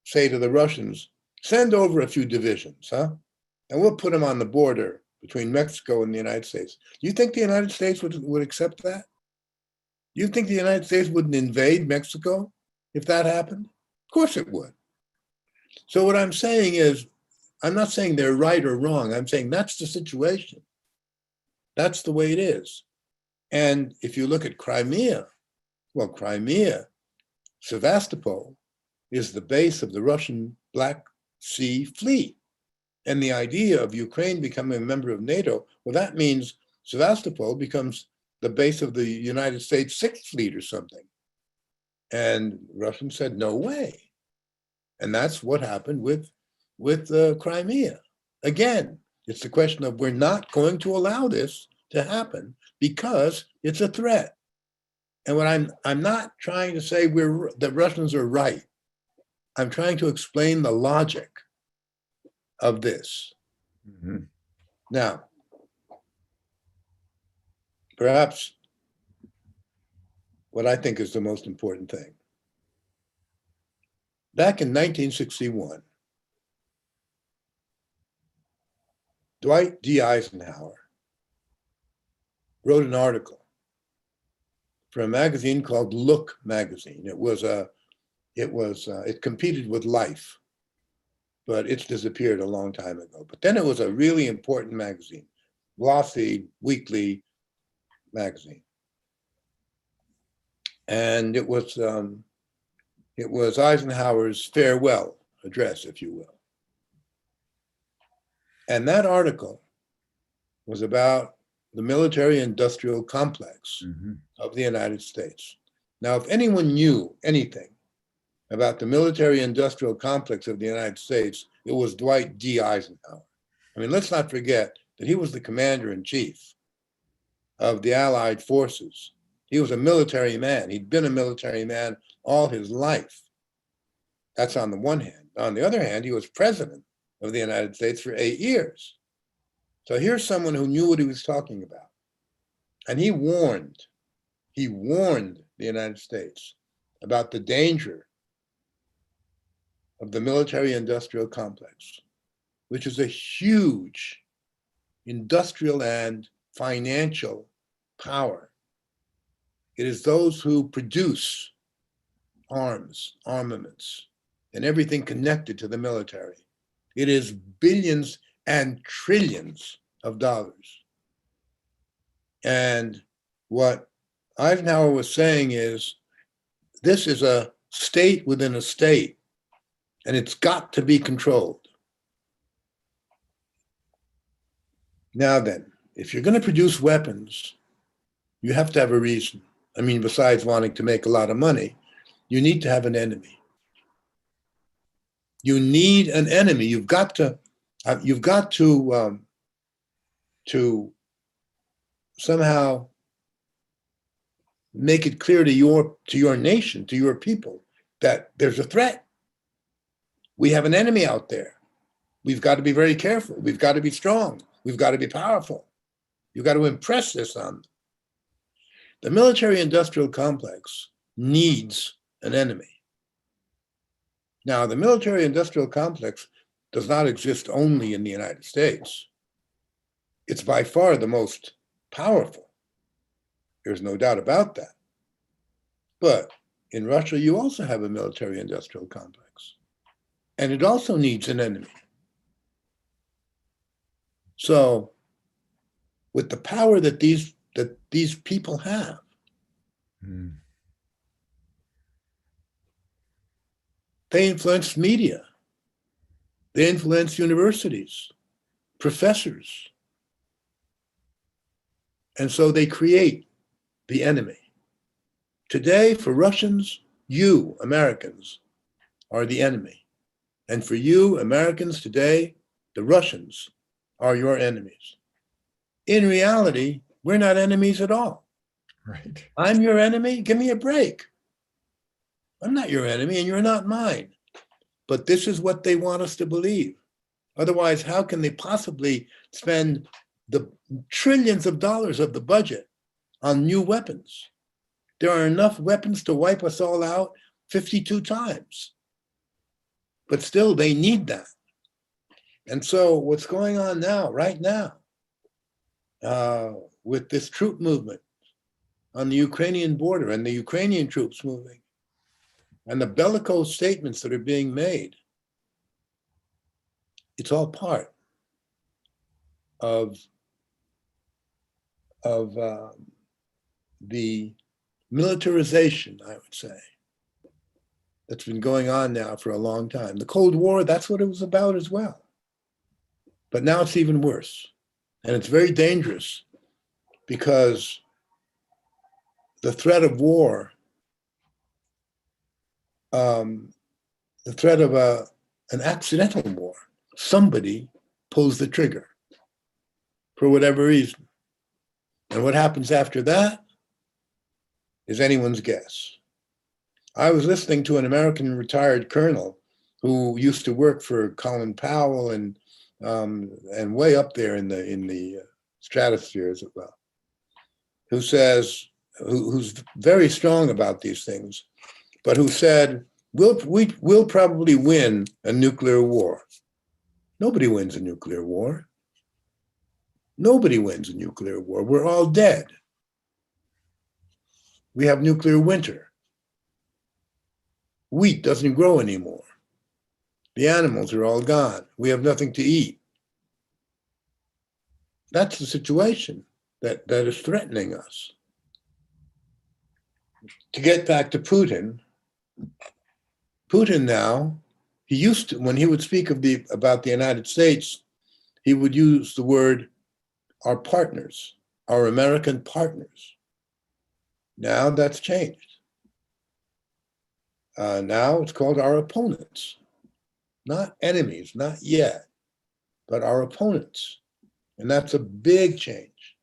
say to the Russians, send over a few divisions, huh? And we'll put them on the border between Mexico and the United States. Do you think the United States would accept that? Do you think the United States wouldn't invade Mexico if that happened? Of course it would. So what I'm saying is, I'm not saying they're right or wrong. I'm saying that's the situation. That's the way it is. And if you look at Crimea, well, Crimea, Sevastopol is the base of the Russian Black Sea Fleet. And the idea of Ukraine becoming a member of NATO, well, that means Sevastopol becomes the base of the United States Sixth Fleet or something. And Russians said, no way. And that's what happened with Crimea. Again, it's the question of we're not going to allow this to happen because it's a threat. And what I'm not trying to say that Russians are right. I'm trying to explain the logic of this. Mm-hmm. Now, perhaps what I think is the most important thing. Back in 1961, Dwight D. Eisenhower wrote an article for a magazine called Look magazine. It competed with Life, but it's disappeared a long time ago. But then it was a really important magazine, glossy, weekly magazine. And it was Eisenhower's farewell address, if you will. And that article was about the military-industrial complex of the United States. Now, if anyone knew anything about the military-industrial complex of the United States, it was Dwight D. Eisenhower. I mean, let's not forget that he was the commander-in-chief of the Allied forces. He was a military man. He'd been a military man all his life. That's on the one hand. On the other hand, he was president of the United States for 8 years. So here's someone who knew what he was talking about. And he warned the United States about the danger of the military-industrial complex, which is a huge industrial and financial power. It is those who produce armaments, and everything connected to the military. It is billions and trillions of dollars. And what Eisenhower was saying is, this is a state within a state, and it's got to be controlled. Now then, if you're going to produce weapons, you have to have a reason. I mean, besides wanting to make a lot of money, you need to have an enemy. You need an enemy. You've got to somehow make it clear to your nation, to your people, that there's a threat. We have an enemy out there. We've got to be very careful. We've got to be strong. We've got to be powerful. You've got to impress this on them. The military-industrial complex needs an enemy. Now, the military-industrial complex does not exist only in the United States. It's by far the most powerful. There's no doubt about that. But in Russia, you also have a military-industrial complex, and it also needs an enemy. So, with the power that these people have, they influence media, they influence universities, professors, and so they create the enemy. Today, for Russians, you, Americans, are the enemy. And for you, Americans, today, the Russians are your enemies. In reality, we're not enemies at all. Right. I'm your enemy? Give me a break. I'm not your enemy and you're not mine. But this is what they want us to believe. Otherwise, how can they possibly spend the trillions of dollars of the budget on new weapons. There are enough weapons to wipe us all out 52 times. But still, they need that. And so what's going on now, right now, with this troop movement on the Ukrainian border and the Ukrainian troops moving and the bellicose statements that are being made, it's all part of the militarization, I would say, that's been going on now for a long time. The Cold War, that's what it was about as well. But now it's even worse. And it's very dangerous because the threat of war, the threat of an accidental war, somebody pulls the trigger for whatever reason. And what happens after that is anyone's guess. I was listening to an American retired colonel who used to work for Colin Powell and way up there in the stratosphere, as it were, who says, who's very strong about these things, but who said, we'll probably win a nuclear war. Nobody wins a nuclear war. Nobody wins a nuclear war. We're all dead. We have nuclear winter. Wheat doesn't grow anymore. The animals are all gone. We have nothing to eat. That's the situation that is threatening us. To get back to Putin, Putin now, he used to, when he would speak about the United States, he would use the word our partners, our American partners. Now that's changed. Now it's called our opponents. Not enemies, not yet, but our opponents. And that's a big change.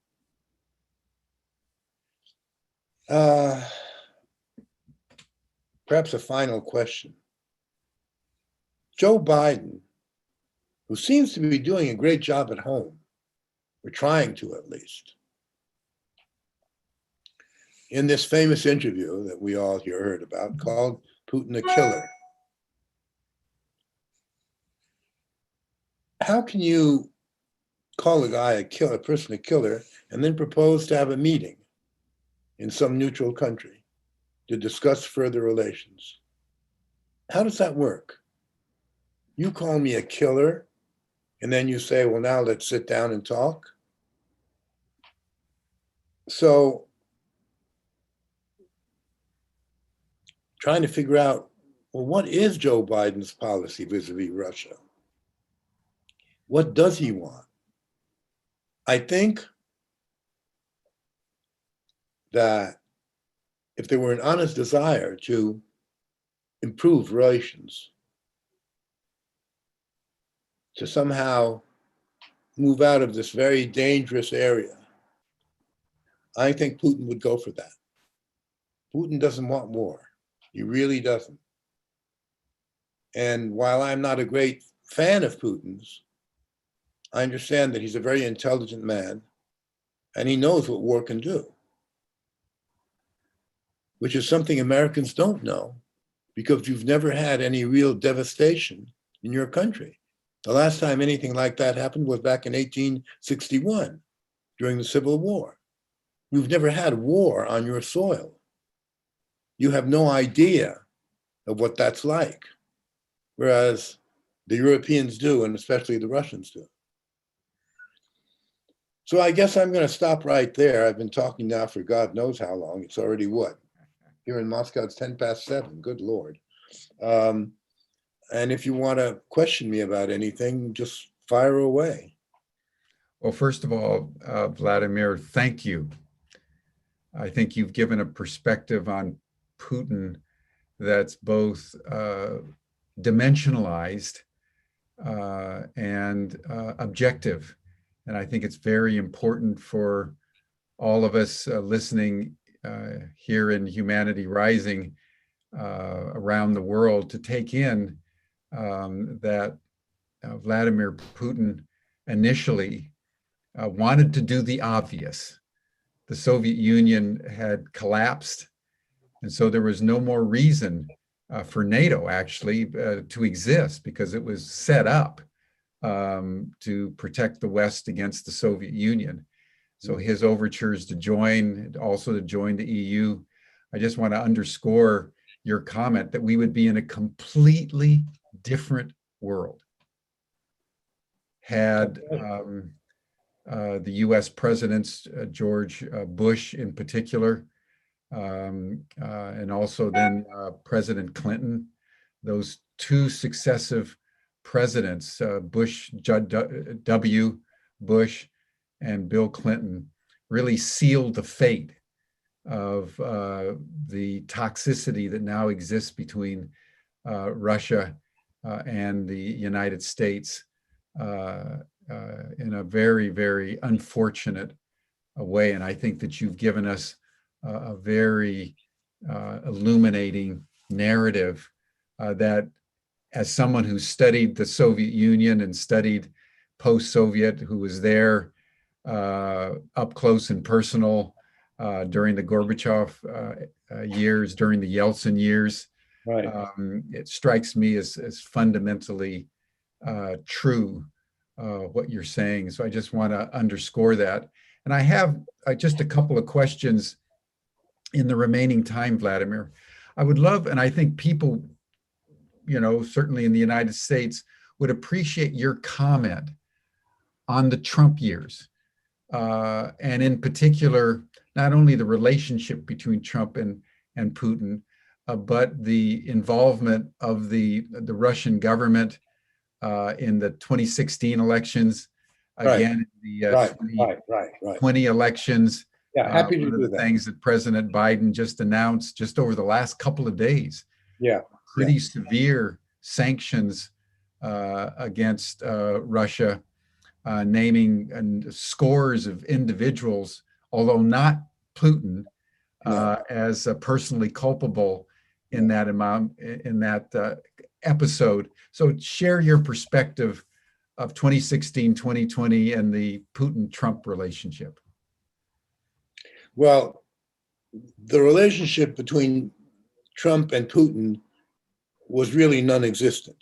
Perhaps a final question. Joe Biden, who seems to be doing a great job at home, or trying to at least, in this famous interview that we all here heard about, called Putin a killer. How can you call a guy a killer, a person a killer, and then propose to have a meeting in some neutral country to discuss further relations? How does that work? You call me a killer, and then you say, well, now let's sit down and talk. So, trying to figure out, well, what is Joe Biden's policy vis-a-vis Russia? What does he want? I think that if there were an honest desire to improve relations, to somehow move out of this very dangerous area, I think Putin would go for that. Putin doesn't want war. He really doesn't. And while I'm not a great fan of Putin's, I understand that he's a very intelligent man and he knows what war can do, which is something Americans don't know because you've never had any real devastation in your country. The last time anything like that happened was back in 1861 during the Civil War. You've never had war on your soil. You have no idea of what that's like, whereas the Europeans do, and especially the Russians do. So I guess I'm going to stop right there. I've been talking now for God knows how long. It's already what? Here in Moscow, it's 7:10. Good Lord. And if you want to question me about anything, just fire away. Well, first of all, Vladimir, thank you. I think you've given a perspective on Putin that's both dimensionalized and objective. And I think it's very important for all of us listening here in Humanity Rising around the world to take in that Vladimir Putin initially wanted to do the obvious. The Soviet Union had collapsed, and so there was no more reason for NATO actually to exist, because it was set up to protect the West against the Soviet Union. So his overtures to join, also to join the EU, I just want to underscore your comment that we would be in a completely different world had the US presidents, George Bush in particular, and also then President Clinton, those two successive presidents, Bush W. Bush and Bill Clinton, really sealed the fate of the toxicity that now exists between Russia and the United States in a very, very unfortunate way. And I think that you've given us a very illuminating narrative that, as someone who studied the Soviet Union and studied post-Soviet, who was there up close and personal during the Gorbachev years, during the Yeltsin years, Right. it strikes me as fundamentally true what you're saying. So I just want to underscore that. And I have just a couple of questions in the remaining time, Vladimir. I would love, and I think people, certainly in the United States, would appreciate your comment on the Trump years. And in particular, not only the relationship between Trump and Putin, but the involvement of the Russian government in the 2016 elections, again, the 2020 elections. Yeah, happy to one of do the that. things that President Biden just announced just over the last couple of days. Yeah. Pretty severe sanctions against Russia, naming scores of individuals, although not Putin, as personally culpable in that episode. So share your perspective of 2016, 2020, and the Putin-Trump relationship. Well, the relationship between Trump and Putin was really non-existent.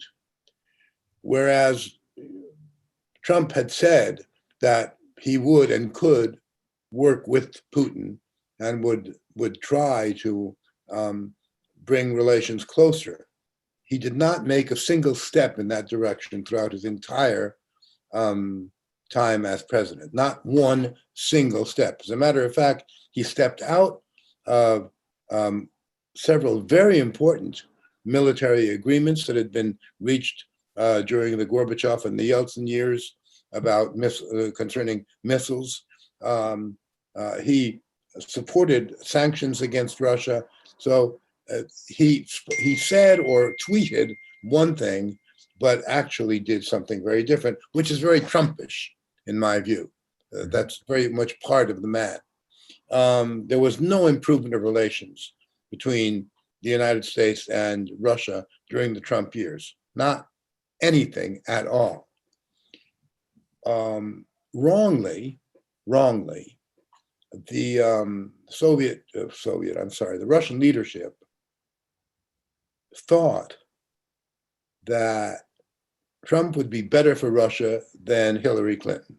Whereas Trump had said that he would and could work with Putin and would try to bring relations closer. He did not make a single step in that direction throughout his entire time as president. Not one single step. As a matter of fact, he stepped out of several very important military agreements that had been reached during the Gorbachev and the Yeltsin years about concerning missiles. He supported sanctions against Russia. So he said or tweeted one thing, but actually did something very different, which is very Trumpish in my view. That's very much part of the man. There was no improvement of relations between the United States and Russia during the Trump years, not anything at all. Wrongly, the the Russian leadership thought that Trump would be better for Russia than Hillary Clinton.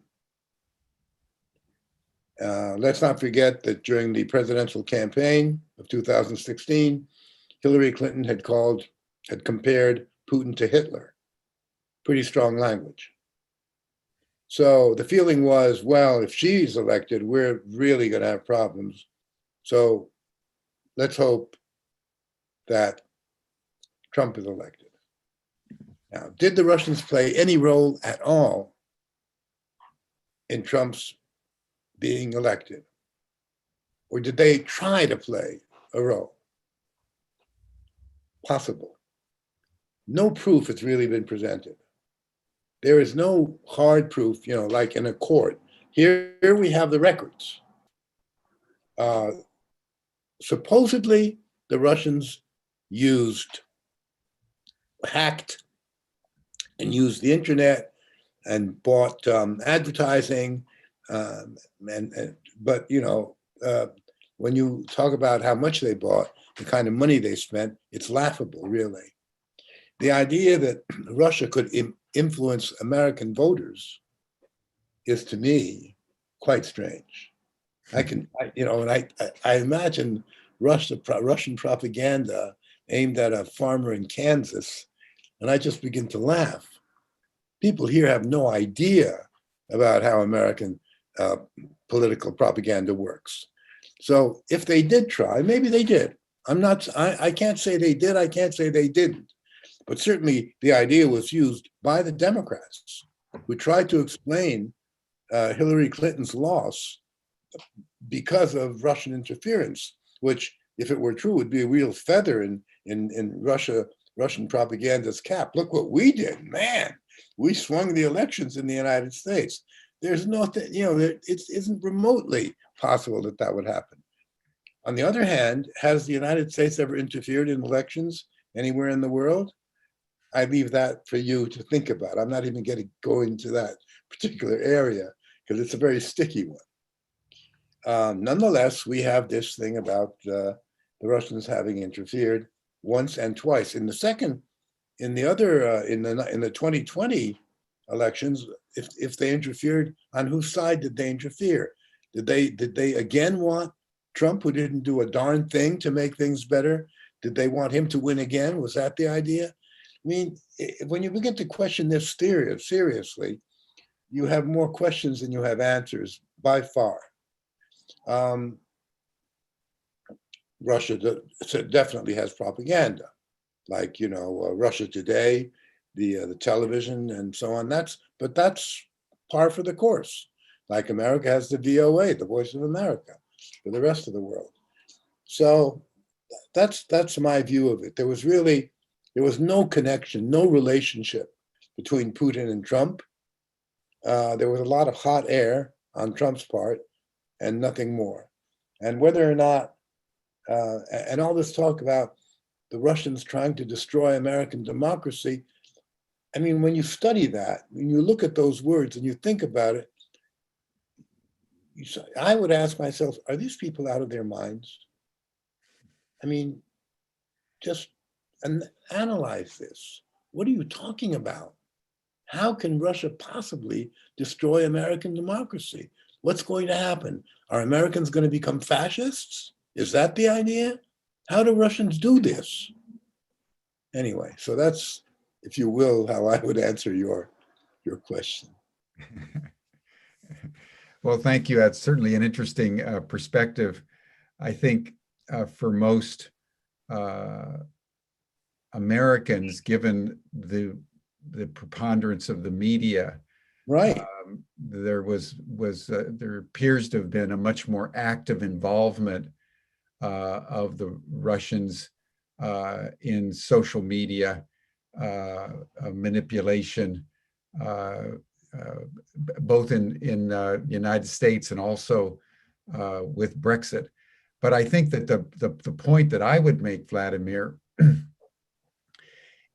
Let's not forget that during the presidential campaign of 2016, Hillary Clinton had compared Putin to Hitler. Pretty strong language. So the feeling was, well, if she's elected, we're really going to have problems. So let's hope that Trump is elected. Now, did the Russians play any role at all in Trump's being elected? Or did they try to play a role? Possible. No proof has really been presented. There is no hard proof, like in a court. Here we have the records. Supposedly, the Russians hacked and used the internet and bought advertising But when you talk about how much they bought, the kind of money they spent, it's laughable, really. The idea that Russia could influence American voters is, to me, quite strange. I imagine Russian propaganda aimed at a farmer in Kansas, and I just begin to laugh. People here have no idea about how American political propaganda works. So if they did try, maybe they did. I can't say they did, I can't say they didn't. But certainly the idea was used by the Democrats, who tried to explain Hillary Clinton's loss because of Russian interference, which, if it were true, would be a real feather in Russian propaganda's cap. Look what we did, man. We swung the elections in the United States. There's nothing, it isn't remotely possible that that would happen. On the other hand, has the United States ever interfered in elections anywhere in the world? I leave that for you to think about. I'm not even going to go into that particular area because it's a very sticky one. Nonetheless, we have this thing about the Russians having interfered once and twice. In the 2020 elections, if they interfered, on whose side did they interfere? Did they again want Trump, who didn't do a darn thing to make things better? Did they want him to win again? Was that the idea? I mean, when you begin to question this theory seriously, you have more questions than you have answers by far. Russia definitely has propaganda, like Russia Today, the television, and so on. But that's par for the course. Like America has the VOA, the Voice of America, for the rest of the world. So that's my view of it. There was no connection, no relationship between Putin and Trump. There was a lot of hot air on Trump's part and nothing more. And whether or not, and all this talk about the Russians trying to destroy American democracy, I mean, when you study that, when you look at those words and you think about it, I would ask myself, are these people out of their minds? I mean, just analyze this. What are you talking about? How can Russia possibly destroy American democracy? What's going to happen? Are Americans going to become fascists? Is that the idea? How do Russians do this? Anyway, so that's, if you will, how I would answer your question. Well, thank you. That's certainly an interesting perspective. I think for most Americans, given the preponderance of the media, right? There appears to have been a much more active involvement of the Russians in social media manipulation, both in United States and also with Brexit. But I think that the point that I would make, Vladimir,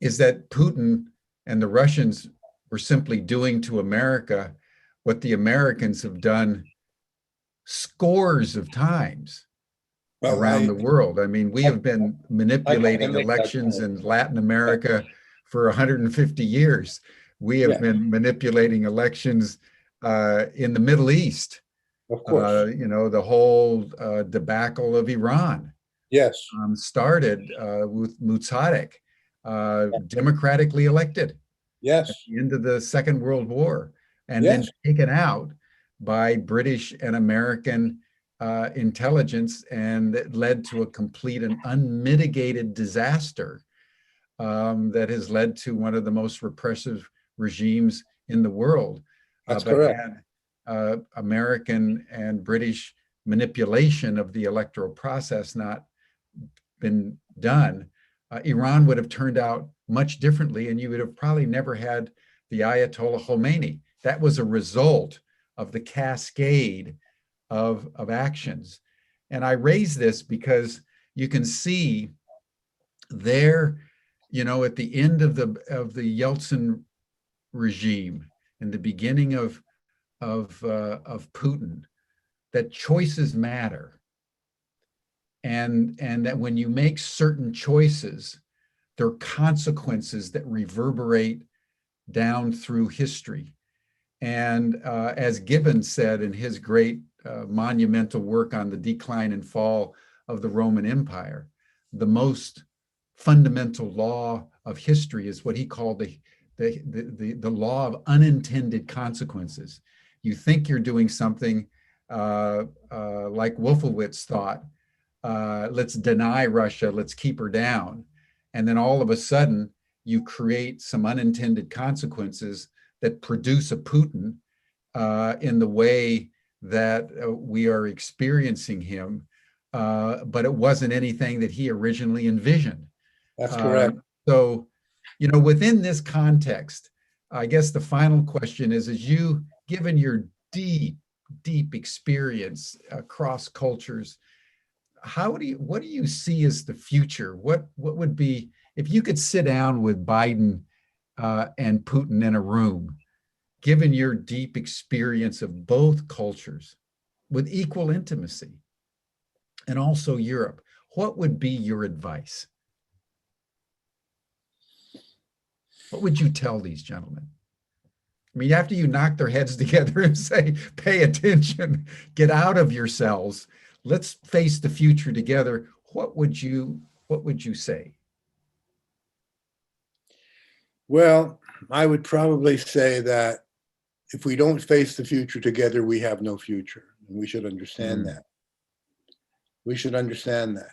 is that Putin and the Russians were simply doing to America what the Americans have done scores of times around the world. I mean, we have been manipulating elections in Latin America for 150 years. We have been manipulating elections in the Middle East. Of course. The whole debacle of Iran started with Mossadegh, democratically elected at the end of the Second World War, and then taken out by British and American intelligence, and it led to a complete and unmitigated disaster that has led to one of the most repressive regimes in the world. That's correct. Had American and British manipulation of the electoral process not been done, Iran would have turned out much differently, and you would have probably never had the Ayatollah Khomeini. That was a result of the cascade of actions. And I raise this because you can see there, at the end of the Yeltsin regime, in the beginning of of Putin, that choices matter, and that when you make certain choices, there are consequences that reverberate down through history. And as Gibbon said in his great monumental work on the decline and fall of the Roman Empire, the most fundamental law of history is what he called the law of unintended consequences. You think you're doing something like Wolfowitz thought, let's deny Russia, let's keep her down. And then all of a sudden, you create some unintended consequences that produce a Putin in the way that we are experiencing him. But it wasn't anything that he originally envisioned. That's correct. So, within this context, I guess the final question is you, given your deep, deep experience across cultures, what do you see as the future? What would be, if you could sit down with Biden and Putin in a room, given your deep experience of both cultures with equal intimacy, and also Europe, what would be your advice? What would you tell these gentlemen? I mean, after you knock their heads together and say, pay attention, get out of yourselves, let's face the future together, what would you say? Well, I would probably say that if we don't face the future together, we have no future. And we should understand that. We should understand that.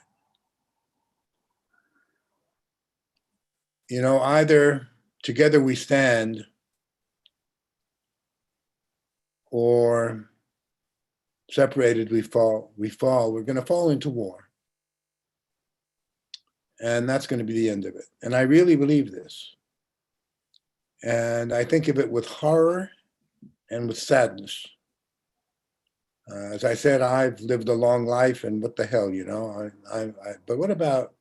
Either together we stand, or separated we fall. We're going to fall into war. And that's going to be the end of it. And I really believe this. And I think of it with horror and with sadness. As I said, I've lived a long life, and what the hell, but what about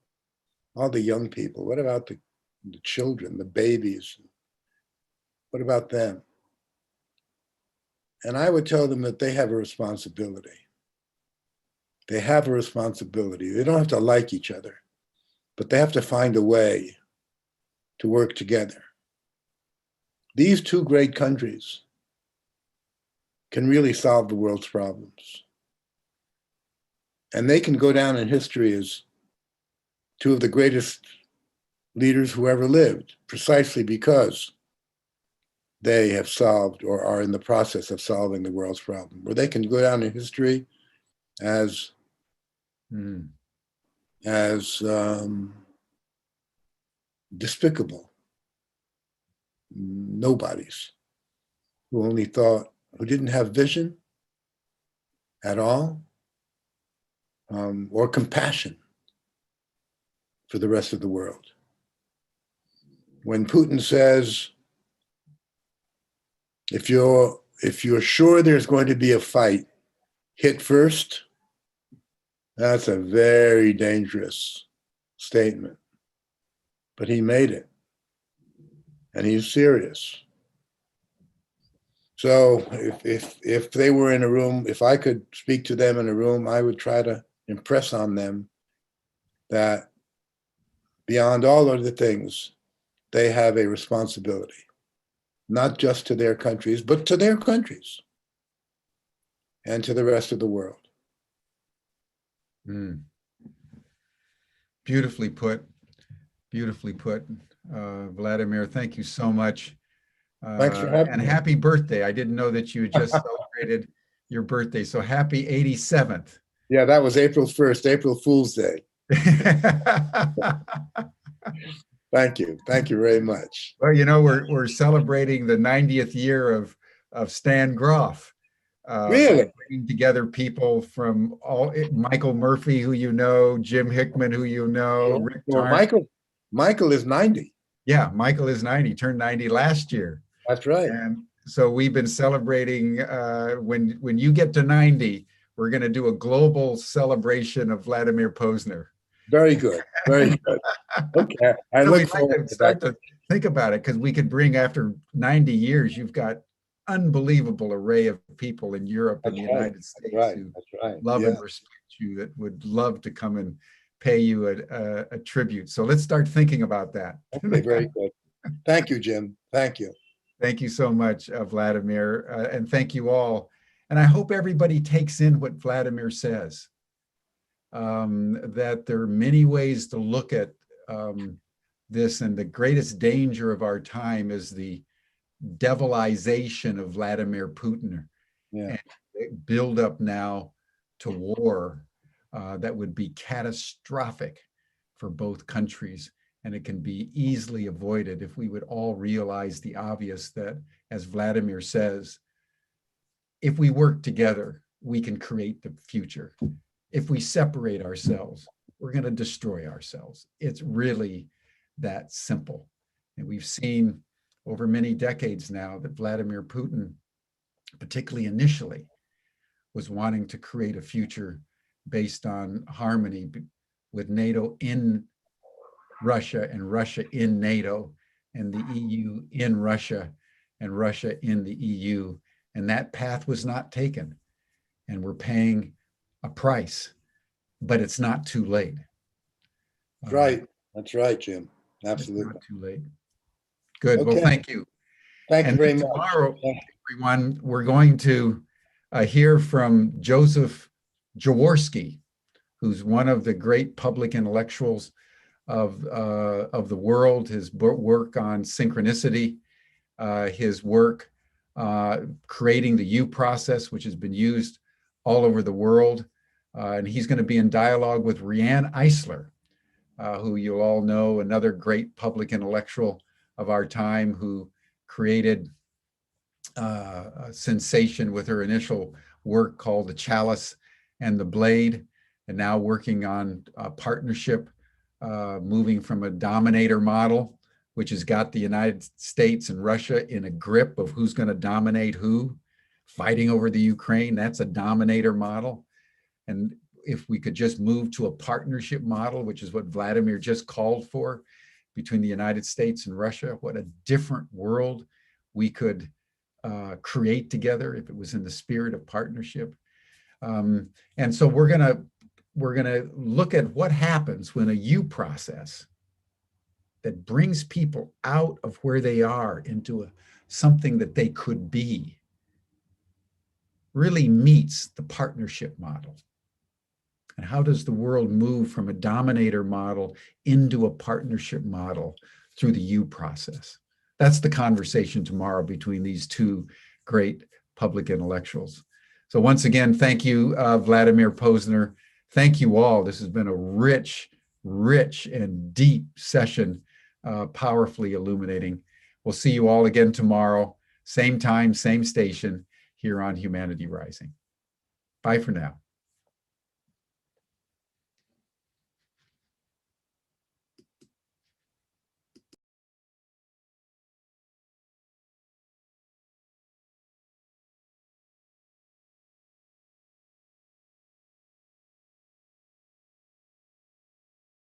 all the young people? What about the children, the babies? What about them? And I would tell them that they have a responsibility. They have a responsibility. They don't have to like each other, but they have to find a way to work together. These two great countries can really solve the world's problems. And they can go down in history as two of the greatest leaders who ever lived, precisely because they have solved or are in the process of solving the world's problem. Or they can go down in history as despicable nobodies who didn't have vision at all, or compassion for the rest of the world. When Putin says, if you're sure there's going to be a fight, hit first, that's a very dangerous statement. But he made it, and he's serious. So if they were in a room, if I could speak to them in a room, I would try to impress on them that beyond all other things, they have a responsibility, not just to their countries, but to their countries and to the rest of the world. Beautifully put. Beautifully put. Vladimir, thank you so much. Thanks for having me. And happy birthday. I didn't know that you had just celebrated your birthday. So happy 87th. Yeah, that was April 1st, April Fool's Day. Thank you. Thank you very much. Well, we're celebrating the 90th year of Stan Groff. Really? Bringing together people from Michael Murphy, who Jim Hickman, who Rick well, Michael is 90. Yeah, Michael is 90, turned 90 last year. That's right. And so we've been celebrating, when you get to 90, we're going to do a global celebration of Vladimir Posner. Very good. Very good. Okay. I look forward to start to think about it, because we could bring, after 90 years, you've got unbelievable array of people in Europe and the That's right. United States Right. who That's right. love Yeah. and respect you, that would love to come and pay you a tribute. So let's start thinking about that. Okay, very good. Thank you, Jim. Thank you. Thank you so much, Vladimir, and thank you all. And I hope everybody takes in what Vladimir says, that there are many ways to look at this, and the greatest danger of our time is the devilization of Vladimir Putin, Yeah. and build up now to war that would be catastrophic for both countries. And it can be easily avoided if we would all realize the obvious, that, as Vladimir says, if we work together, we can create the future. If we separate ourselves, we're going to destroy ourselves. It's really that simple. And we've seen over many decades now that Vladimir Putin, particularly initially, was wanting to create a future based on harmony with NATO in Russia and Russia in NATO, and the EU in Russia and Russia in the EU. And that path was not taken. And we're paying a price, but it's not too late. Right. That's right, Jim. It's Absolutely. not too late. Good. Okay. Well, thank you. Thank you And very much. tomorrow, everyone, we're going to hear from Joseph Jaworski, who's one of the great public intellectuals of the world. His work on synchronicity, his work creating the U process, which has been used all over the world. And he's going to be in dialogue with Riane Eisler, who you all know, another great public intellectual of our time, who created a sensation with her initial work called The Chalice and the Blade, and now working on a partnership, moving from a dominator model, which has got the United States and Russia in a grip of who's going to dominate who, fighting over the Ukraine. That's a dominator model. And if we could just move to a partnership model, which is what Vladimir just called for, between the United States and Russia, what a different world we could create together if it was in the spirit of partnership. And so we're gonna look at what happens when a U process that brings people out of where they are into something that they could be really meets the partnership model. And how does the world move from a dominator model into a partnership model through the U process? That's the conversation tomorrow between these two great public intellectuals. So once again, thank you, Vladimir Posner. Thank you all. This has been a rich, rich and deep session, powerfully illuminating. We'll see you all again tomorrow, same time, same station, here on Humanity Rising. Bye for now.